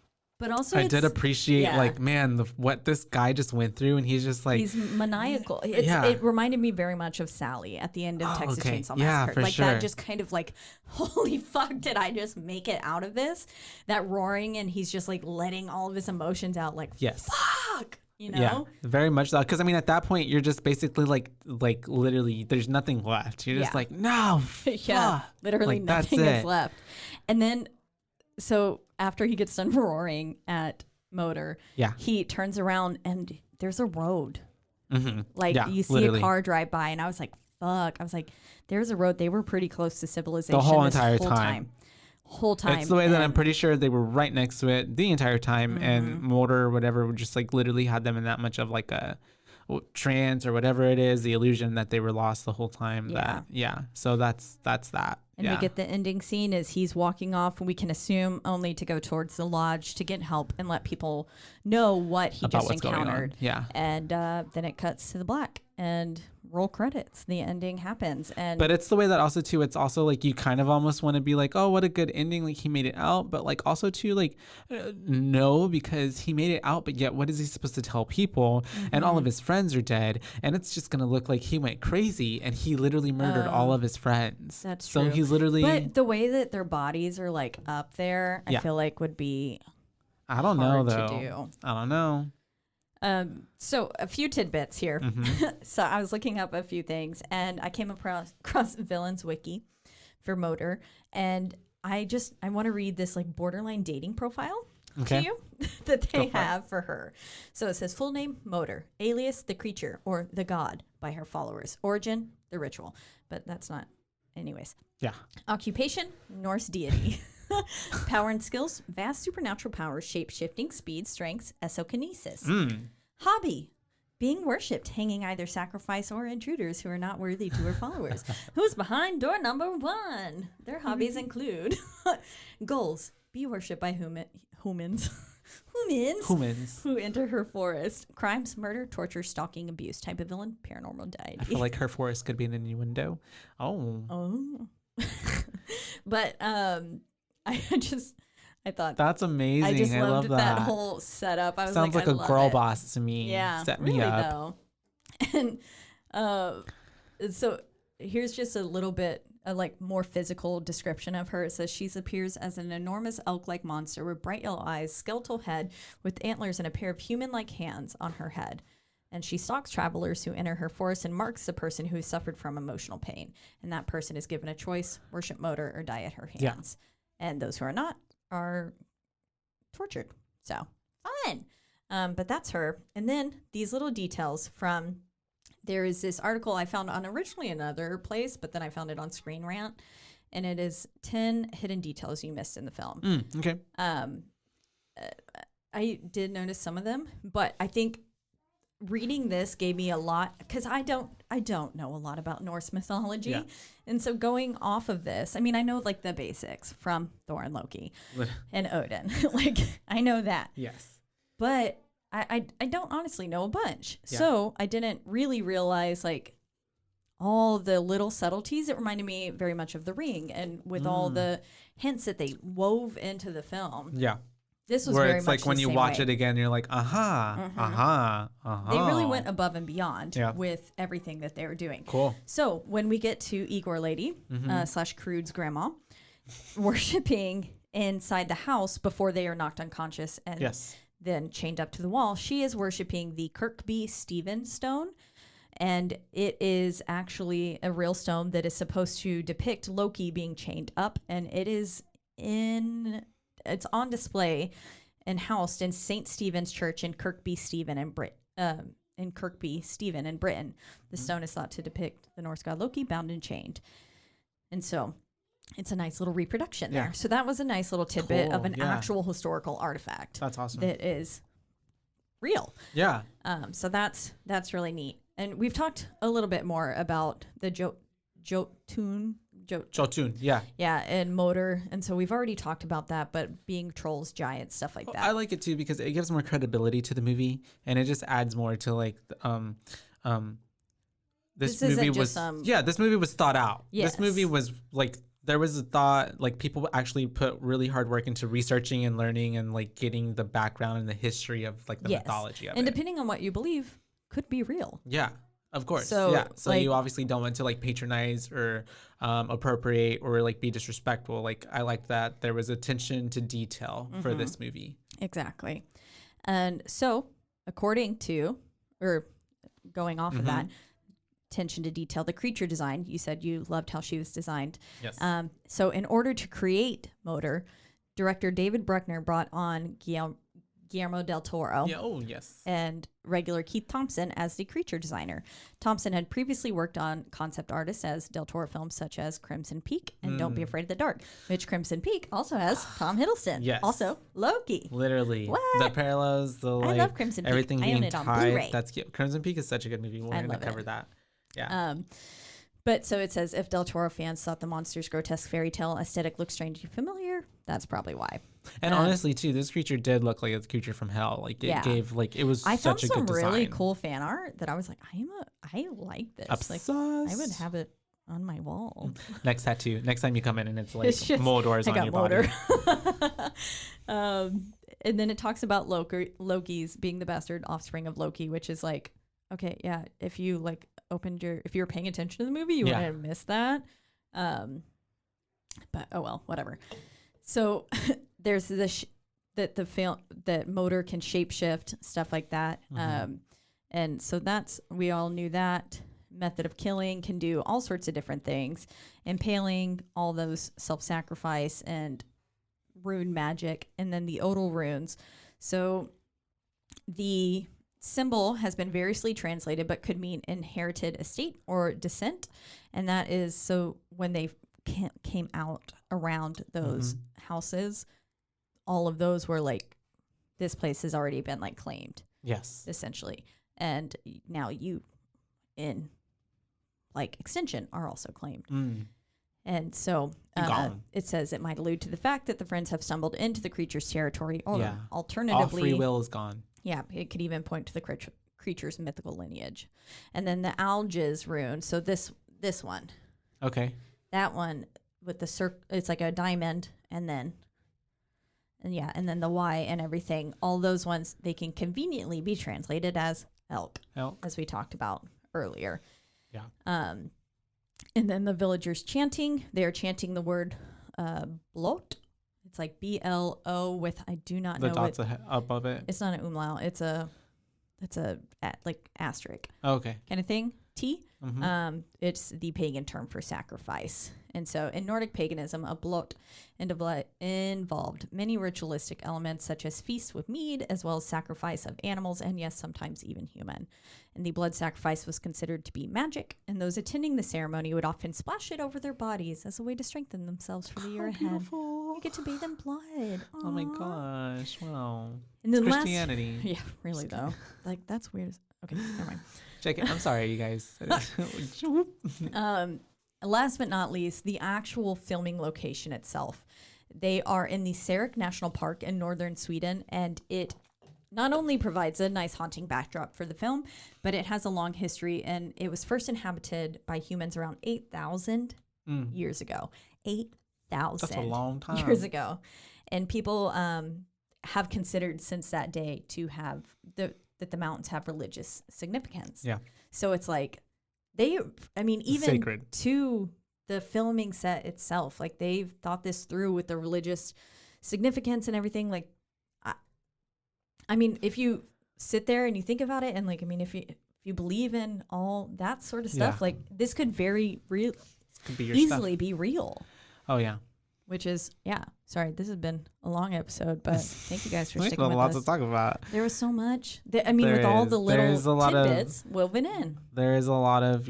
But also, I did appreciate, yeah. like, man, what this guy just went through, and he's just like, he's maniacal. It reminded me very much of Sally at the end of Texas okay. Chainsaw Yeah, Massacre. for Like sure. that, just kind of like, holy fuck, did I just make it out of this? That roaring, and he's just like letting all of his emotions out. Like, yes. fuck, you know? Yeah, very much so. Because at that point, you're just basically like literally, there's nothing left. You're just Yeah. like, no, Yeah, fuck. literally Like, that's nothing is it. left. And then, so after he gets done roaring at Motor, he turns around and there's a road. Mm-hmm. Like you see literally. a car drive by, and I was like, fuck. I was like, there's a road. They were pretty close to civilization The whole this entire whole time. Whole time. It's the way that I'm and- pretty sure they were right next to it the entire time, and Motor or whatever just like literally had them in that much of like a trance or whatever it is, the illusion that they were lost the whole time. So that's that. And we get the ending scene is he's walking off, and we can assume only to go towards the lodge to get help and let people know what he About just what's going on. encountered. Yeah. And then it cuts to the black, and roll credits. The ending happens. But it's the way that also too, it's also like you kind of almost want to be like, oh, what a good ending, like he made it out. But like also too, like no, because he made it out, but yet what is he supposed to tell people? And all of his friends are dead, and it's just gonna look like he went crazy and he literally murdered all of his friends. That's so true. He's literally, but the way that their bodies are like up there, I feel like would be I don't know though. to do. I don't know. So a few tidbits here. So I was looking up a few things, and I came across Villains Wiki for Motor, and I want to read this like borderline dating profile to you that they have for her. So it says full name Motor, alias the creature or the god by her followers, origin the ritual, but that's not. Anyways, occupation Norse deity. Power and skills, vast supernatural powers, shape-shifting, speed, strengths, esokinesis. Hobby, being worshipped, hanging either sacrifice or intruders who are not worthy to her followers. Who's behind door number 1? Their hobbies include goals, be worshipped by humans who enter her forest. Crimes, murder, torture, stalking, abuse. Type of villain, paranormal deity. I feel like her forest could be an innuendo. Oh. But I thought that's amazing. I just love loved that whole setup. I was sounds like I a love girl it. boss to me. Yeah, set really me up. though. And so here's just a little bit like more physical description of her. It says she appears as an enormous elk-like monster with bright yellow eyes, skeletal head with antlers, and a pair of human-like hands on her head. And she stalks travelers who enter her forest and marks the person who has suffered from emotional pain. And that person is given a choice: worship Motor or die at her hands. And those who are not are tortured. So fun. But that's her. And then these little details from, there is this article I found on originally another place, but then I found it on Screen Rant, and it is 10 hidden details you missed in the film. Okay. I did notice some of them, but I think reading this gave me a lot, because I don't know a lot about Norse mythology. And so going off of this, I mean, I know like the basics from Thor and Loki and Odin. Like I know that. Yes. But I don't honestly know a bunch. So I didn't really realize like all the little subtleties. It reminded me very much of The Ring, and with all the hints that they wove into the film. Yeah. This was where very it's much like when the you same watch way. it again, you're like, They really went above and beyond with everything that they were doing. Cool. So when we get to Igor Lady / Crude's grandma, worshiping inside the house before they are knocked unconscious and then chained up to the wall, she is worshiping the Kirkby Stephen stone. And it is actually a real stone that is supposed to depict Loki being chained up. And it is it's on display and housed in St. Stephen's Church in Kirkby Stephen in Britain. The stone is thought to depict the Norse god Loki bound and chained. And so it's a nice little reproduction there. So that was a nice little tidbit of an actual historical artifact. That's awesome. That is real. Yeah. So that's really neat. And we've talked a little bit more about the Jotun, yeah, and Motor, and so we've already talked about that. But being trolls, giants, stuff like that. I like it too because it gives more credibility to the movie, and it just adds more to like, this movie was this movie was thought out. Yes. This movie was like there was a thought, like people actually put really hard work into researching and learning and like getting the background and the history of like the mythology of it. And depending on what you believe, could be real. Yeah. Of course. So, so like, you obviously don't want to like patronize or appropriate or like be disrespectful. Like I like that there was attention to detail for this movie. Exactly. And so according to, or going off of that, attention to detail, the creature design, you said you loved how she was designed. Yes. So in order to create Motor, director David Bruckner brought on Guillermo del Toro and regular Keith Thompson as the creature designer. Thompson had previously worked on concept artists as del Toro films such as Crimson Peak and Don't Be Afraid of the Dark, which Crimson Peak also has Tom Hiddleston. Yes. Also Loki. Literally. What? The parallels, the like, I love Crimson Peak. everything I own being it on tied. Blu-ray. That's cute. Crimson Peak is such a good movie. We're going to cover that. Yeah. But so it says, if Del Toro fans thought the monster's grotesque fairy tale aesthetic looked strangely familiar, that's probably why. And honestly, too, this creature did look like a creature from hell. Like it gave, like it was I such a good design. found some really cool fan art that I was like, I like this. Obsessed. Like, I would have it on my wall. Next tattoo. Next time you come in and it's like Moldor's on your body. And then it talks about Loki's being the bastard offspring of Loki, which is like, okay, yeah, if you like if you were paying attention to the movie, you wouldn't have missed that. But oh well, whatever. So there's this that motor can shapeshift, stuff like that. And so we all knew that method of killing can do all sorts of different things. Impaling, all those self-sacrifice and rune magic, and then the odal runes. So the symbol has been variously translated, but could mean inherited estate or descent. And that is so when they came out around those houses, all of those were like, this place has already been like claimed. Yes. Essentially. And now you in like extension are also claimed. And so it says it might allude to the fact that the friends have stumbled into the creature's territory, or alternatively, all free will is gone. Yeah, it could even point to the creature's mythical lineage. And then the Alges rune. So this one. Okay. That one with the circle, it's like a diamond, and then the Y and everything. All those ones, they can conveniently be translated as elk. As we talked about earlier. Yeah. And then the villagers chanting. They are chanting the word blot. It's like BLO with, I do not know. The dots above it. It's not an umlaut. It's a like asterisk. Oh, okay. Kind of thing. T. It's the pagan term for sacrifice. And so in Nordic paganism, a blot involved many ritualistic elements such as feasts with mead, as well as sacrifice of animals, and yes, sometimes even human. And the blood sacrifice was considered to be magic, and those attending the ceremony would often splash it over their bodies as a way to strengthen themselves for the year ahead. Beautiful. You get to bathe in blood. Aww. Oh my gosh. Wow. And then Christianity. Yeah, really though. Like that's weird. Okay, never mind. Check it. I'm sorry, you guys. Last but not least, the actual filming location itself. They are in the Sarek National Park in northern Sweden, and it not only provides a nice haunting backdrop for the film, but it has a long history, and it was first inhabited by humans around 8,000 years ago. 8,000 That's a long time. Years ago. And people have considered since that day to have that the mountains have religious significance. Yeah. So it's like even sacred to the filming set itself, like they've thought this through with the religious significance and everything. Like, I mean, if you sit there and you think about it, and like, I mean, if you believe in all that sort of stuff, like this could easily be real. Oh yeah. Which is, sorry, this has been a long episode, but thank you guys for sticking with us. Lots to talk about. There was so much. With all the little tidbits woven in. There is a lot of,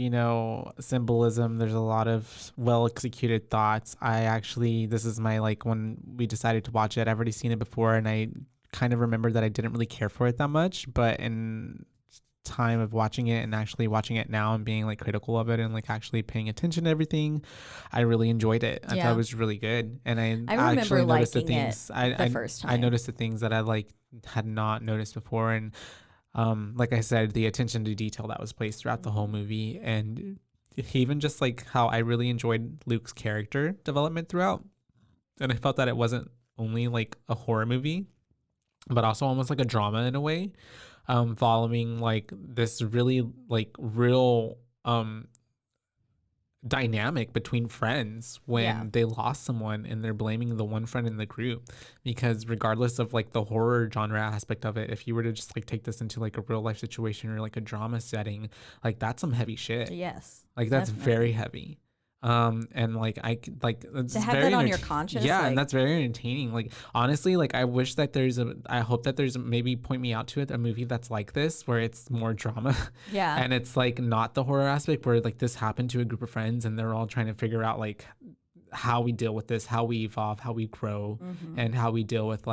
symbolism. There's a lot of well-executed thoughts. This is my, when we decided to watch it, I've already seen it before, and I kind of remembered that I didn't really care for it that much, but in time of watching it and actually watching it now and being critical of it and actually paying attention to everything, I really enjoyed it. I thought it was really good, and I remember noticed the liking things the first time. I noticed the things that I had not noticed before, and like I said, the attention to detail that was placed throughout the whole movie, and even just how I really enjoyed Luke's character development throughout, and I felt that it wasn't only a horror movie, but also almost like a drama in a way. Following this really real dynamic between friends when they lost someone, and they're blaming the one friend in the group, because regardless of the horror genre aspect of it, if you were to just take this into a real life situation or a drama setting, that's some heavy shit. Yes, that's definitely very heavy. And it's to have that on your conscience, and that's very entertaining. Honestly, I wish that I hope that there's maybe point me out to it, a movie that's like this, where it's more drama, and it's not the horror aspect, where this happened to a group of friends and they're all trying to figure out how we deal with this, how we evolve, how we grow, and how we deal with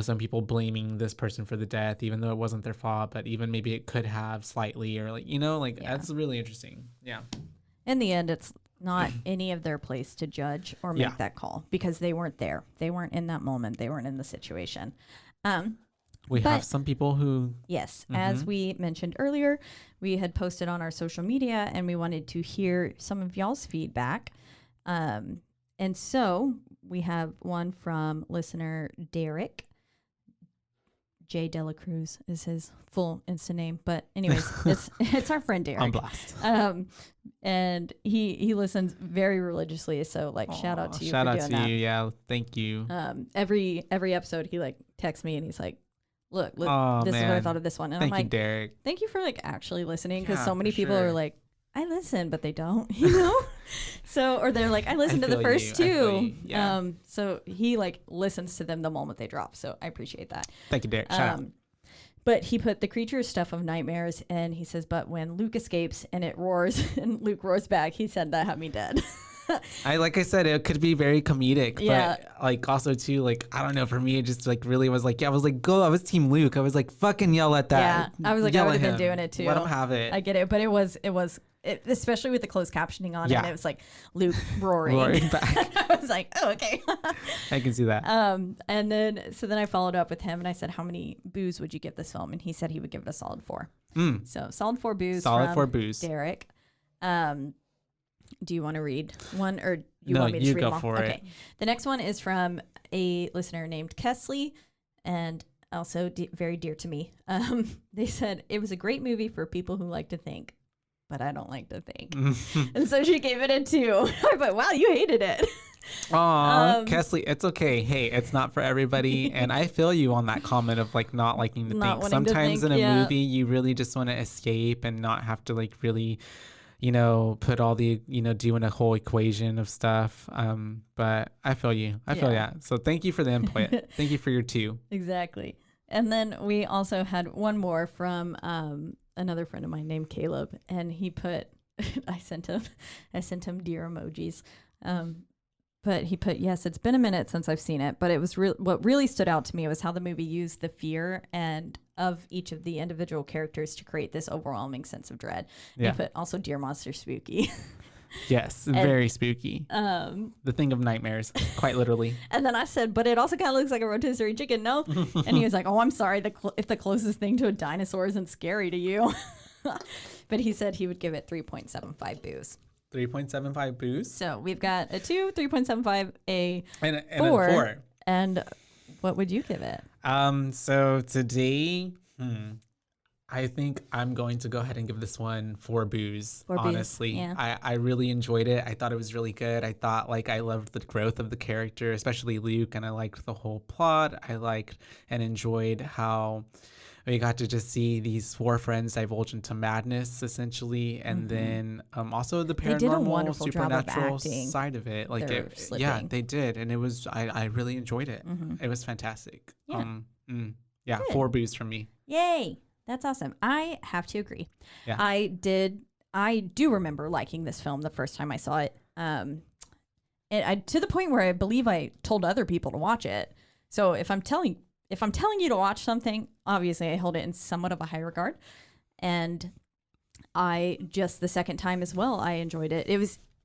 some people blaming this person for the death, even though it wasn't their fault, but even maybe it could have slightly, or that's really interesting. Yeah. in the end, it's not any of their place to judge or make that call because they weren't there. They weren't in that moment. They weren't in the situation. We have some people who... Yes. As we mentioned earlier, we had posted on our social media and we wanted to hear some of y'all's feedback. And so we have one from listener Derek. J. Dela Cruz is his full Insta name. But anyways, it's our friend Derek. I'm blessed. And he listens very religiously. So like, shout out to you for doing that. Shout out to you. Yeah. Thank you. Every episode he like texts me and he's like, look, this is what I thought of this one. And thank I'm like, you, Derek. Thank you for like actually listening. Because so many people are like, I listen, but they don't, you know? So, or they're like, I listened to the first two. Yeah. So he like listens to them the moment they drop. So I appreciate that. Thank you, Derek. Shout out. But he put the creature stuff of nightmares and he says, but when Luke escapes and it roars and Luke roars back, he said that had me dead. Like I said, it could be very comedic, but like also too, like, I don't know, for me, it just like really was like, I was like, go, I was team Luke. I was like, fucking yell at that. Yeah. I was like, I would have been doing it too. Let him have it. I get it. But it was, especially with the closed captioning on it, and it was like Luke roaring back. I was like, oh, okay. I can see that. And then I followed up with him and I said, how many boos would you give this film? And he said he would give it a solid 4. So solid 4 boos. Solid 4 boos. Derek. Do you want to read one or you want me to read them all? For it. The next one is from a listener named Kesley and also very dear to me. They said, it was a great movie for people who like to think, but I don't like to think. And so she gave it a 2. But wow, you hated it. Aw, Kesley, it's okay. Hey, it's not for everybody. And I feel you on that comment of like not liking to think. Sometimes in a movie, you really just want to escape and not have to like really, you know, put all the, you know, doing a whole equation of stuff. But I feel you. I feel that. So thank you for the input. Thank you for your 2. Exactly. And then we also had one more from another friend of mine named Caleb, and he put, I sent him deer emojis. But he put, yes, it's been a minute since I've seen it, but it was what really stood out to me was how the movie used the fear and of each of the individual characters to create this overwhelming sense of dread. Yeah. He put also deer monster spooky. Yes, very spooky. The thing of nightmares, quite literally. And then I said, but it also kind of looks like a rotisserie chicken, no? And he was like, oh, I'm sorry if the closest thing to a dinosaur isn't scary to you. But he said he would give it 3.75 boos. 3.75 boos. So we've got a 2, 3.75, a 4. And a 4. And what would you give it? So today, I think I'm going to go ahead and give this one 4 boos. 4 honestly. Boos. Yeah. I really enjoyed it. I thought it was really good. I thought like I loved the growth of the character, especially Luke, and I liked the whole plot. I liked and enjoyed how we got to just see these 4 friends divulge into madness, essentially, and then also the paranormal, supernatural side of it. Like, they did, and it was. I really enjoyed it. It was fantastic. Yeah, 4 boos from me. Yay! That's awesome. I have to agree. Yeah. I do remember liking this film the first time I saw it. And to the point where I believe I told other people to watch it. So if I'm telling you to watch something, obviously I hold it in somewhat of a high regard. And the second time as well, I enjoyed it.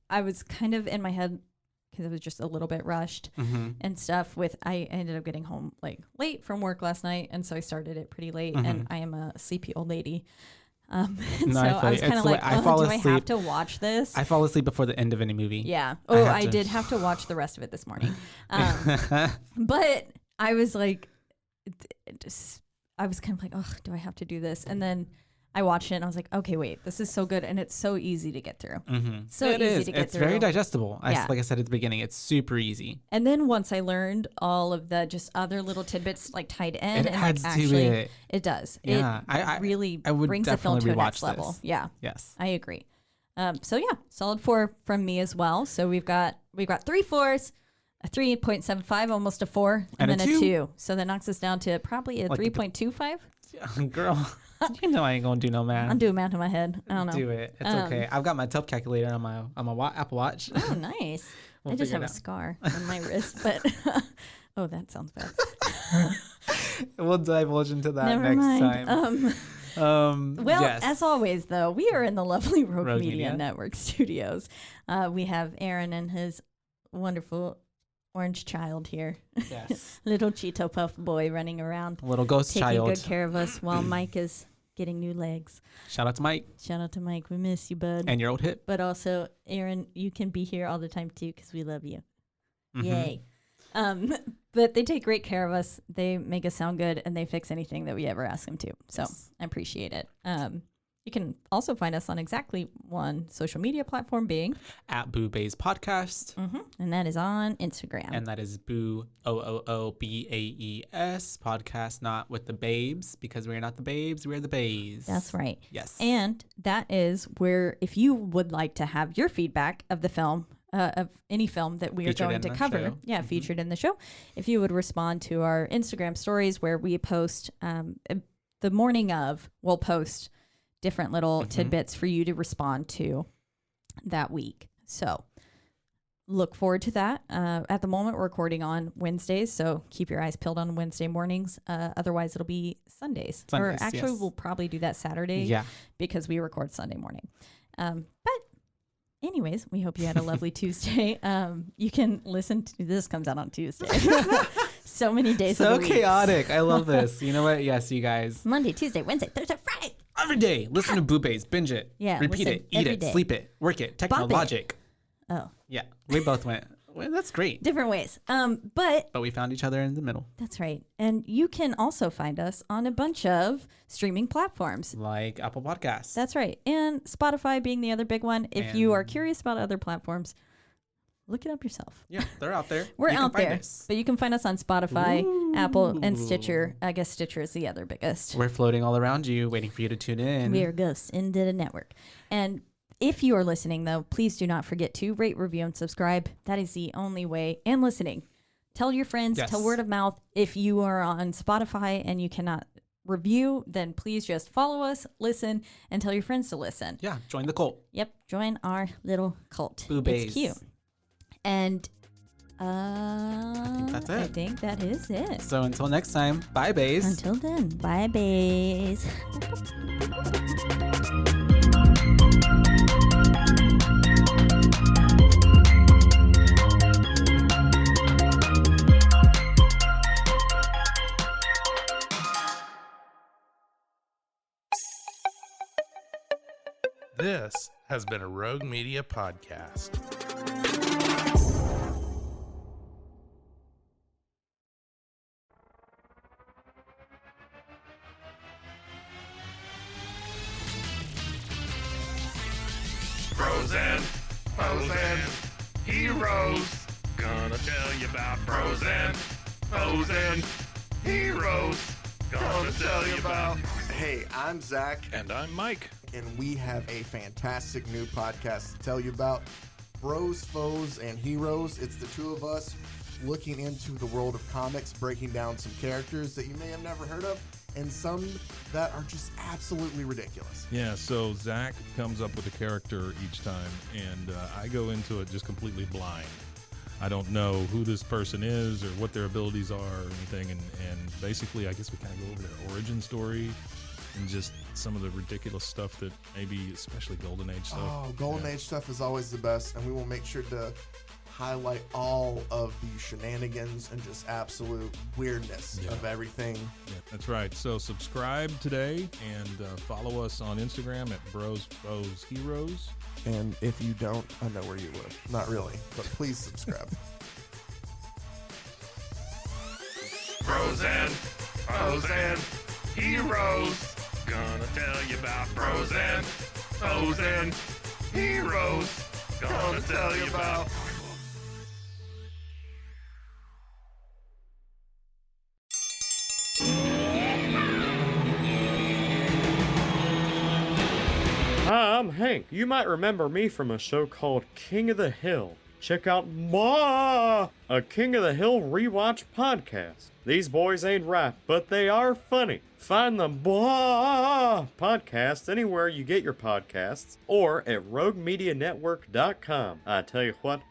I was kind of in my head because it was just a little bit rushed and stuff I ended up getting home like late from work last night. And so I started it pretty late and I am a sleepy old lady. I was kind of like, do I have to watch this? I fall asleep before the end of any movie. Yeah. Oh, I did have to watch the rest of it this morning. But I was like, I was kind of like, oh, do I have to do this? And then I watched it and I was like, okay, wait, this is so good. And it's so easy to get through. So it easy is. to get it's through. Very digestible. Like I said at the beginning, it's super easy. And then once I learned all of the just other little tidbits like tied in, it adds to it. It does. Yeah. It really I would brings the film to a next this. level. Yeah. Yes. I agree. So yeah, solid 4 from me as well. So we've got 3 4s, a 3.75, almost a 4, and then a 2. So that knocks us down to probably a 3.25. Girl, you know I ain't gonna do no math. I'm doing math in my head. I don't know. Do it. It's okay. I've got my tough calculator on my Apple Watch. Oh, nice. I just have a scar on my wrist, but oh, that sounds bad. We'll divulge into that Never next mind. time. Well, as always, though, we are in the lovely Rogue Media Media Network studios. We have Aaron and his wonderful orange child here. Yes. Little Cheeto Puff boy running around. Little ghost taking child. good care of us while Mike is getting new legs. Shout out to Mike. Shout out to Mike. We miss you, bud. And your old hip. But also, Aaron, you can be here all the time, too, because we love you. Mm-hmm. Yay. But they take great care of us. They make us sound good, and they fix anything that we ever ask them to. So I appreciate it. You can also find us on exactly one social media platform, being at BooBaes Podcast. And that is on Instagram. And that is BooBaes Podcast, not with the babes, because we're not the babes, we're the baes. That's right. Yes. And that is where, if you would like to have your feedback of the film, of any film that we Featured are going in to the cover, show. featured in the show, if you would respond to our Instagram stories where we post the morning of, we'll post different little tidbits for you to respond to that week. So look forward to that. At the moment, we're recording on Wednesdays, so keep your eyes peeled on Wednesday mornings. Otherwise, it'll be Sundays. Or actually, we'll probably do that Saturday because we record Sunday morning. But anyways, we hope you had a lovely Tuesday. You can listen to this. Comes out on Tuesday. So many days of the week. So chaotic. I love this. You know what? Yes, you guys. Monday, Tuesday, Wednesday, Thursday, Friday. Every day. Listen to BooBaes. Binge it. Yeah. Repeat it. Eat it. Day. Sleep it. Work it. Technologic. Oh. Yeah. We both went. Well, that's great. Different ways. But we found each other in the middle. That's right. And you can also find us on a bunch of streaming platforms. Like Apple Podcasts. That's right. And Spotify being the other big one. If you are curious about other platforms, look it up yourself. Yeah, they're out there. We're out there. But you can find us on Spotify, Apple, and Stitcher. I guess Stitcher is the other biggest. We're floating all around you, waiting for you to tune in. We are ghosts into the network. And if you are listening, though, please do not forget to rate, review, and subscribe. That is the only way. And listening. Tell your friends, tell word of mouth. If you are on Spotify and you cannot review, then please just follow us, listen, and tell your friends to listen. Yeah, join the cult. Yep, join our little cult. BooBaes. It's cute. And I think that's it. I think that is it. So until next time, bye, baes. Until then, bye, baes. This has been a Rogue Media podcast. Frozen, heroes. Gonna tell you about frozen heroes. Gonna tell you about. Hey, I'm Zach. And I'm Mike. And we have a fantastic new podcast to tell you about. Bros, Foes, and Heroes. It's the two of us looking into the world of comics, breaking down some characters that you may have never heard of, and some that are just absolutely ridiculous. Yeah, so Zach comes up with a character each time, and I go into it just completely blind. I don't know who this person is or what their abilities are or anything, and basically I guess we kind of go over their origin story and just some of the ridiculous stuff that maybe, especially Golden Age stuff. Oh, Golden Age stuff is always the best, and we will make sure to highlight all of the shenanigans and just absolute weirdness of everything. Yeah, that's right. So subscribe today and follow us on Instagram at Bros, Foes, Heroes. And if you don't, I know where you live. Not really, but please subscribe. Frozen heroes. Gonna tell you about frozen heroes. Gonna tell you about. Hi, I'm Hank. You might remember me from a show called King of the Hill. Check out a King of the Hill rewatch podcast. These boys ain't rap, but they are funny. Find the podcast anywhere you get your podcasts or at roguemedianetwork.com. I tell you what.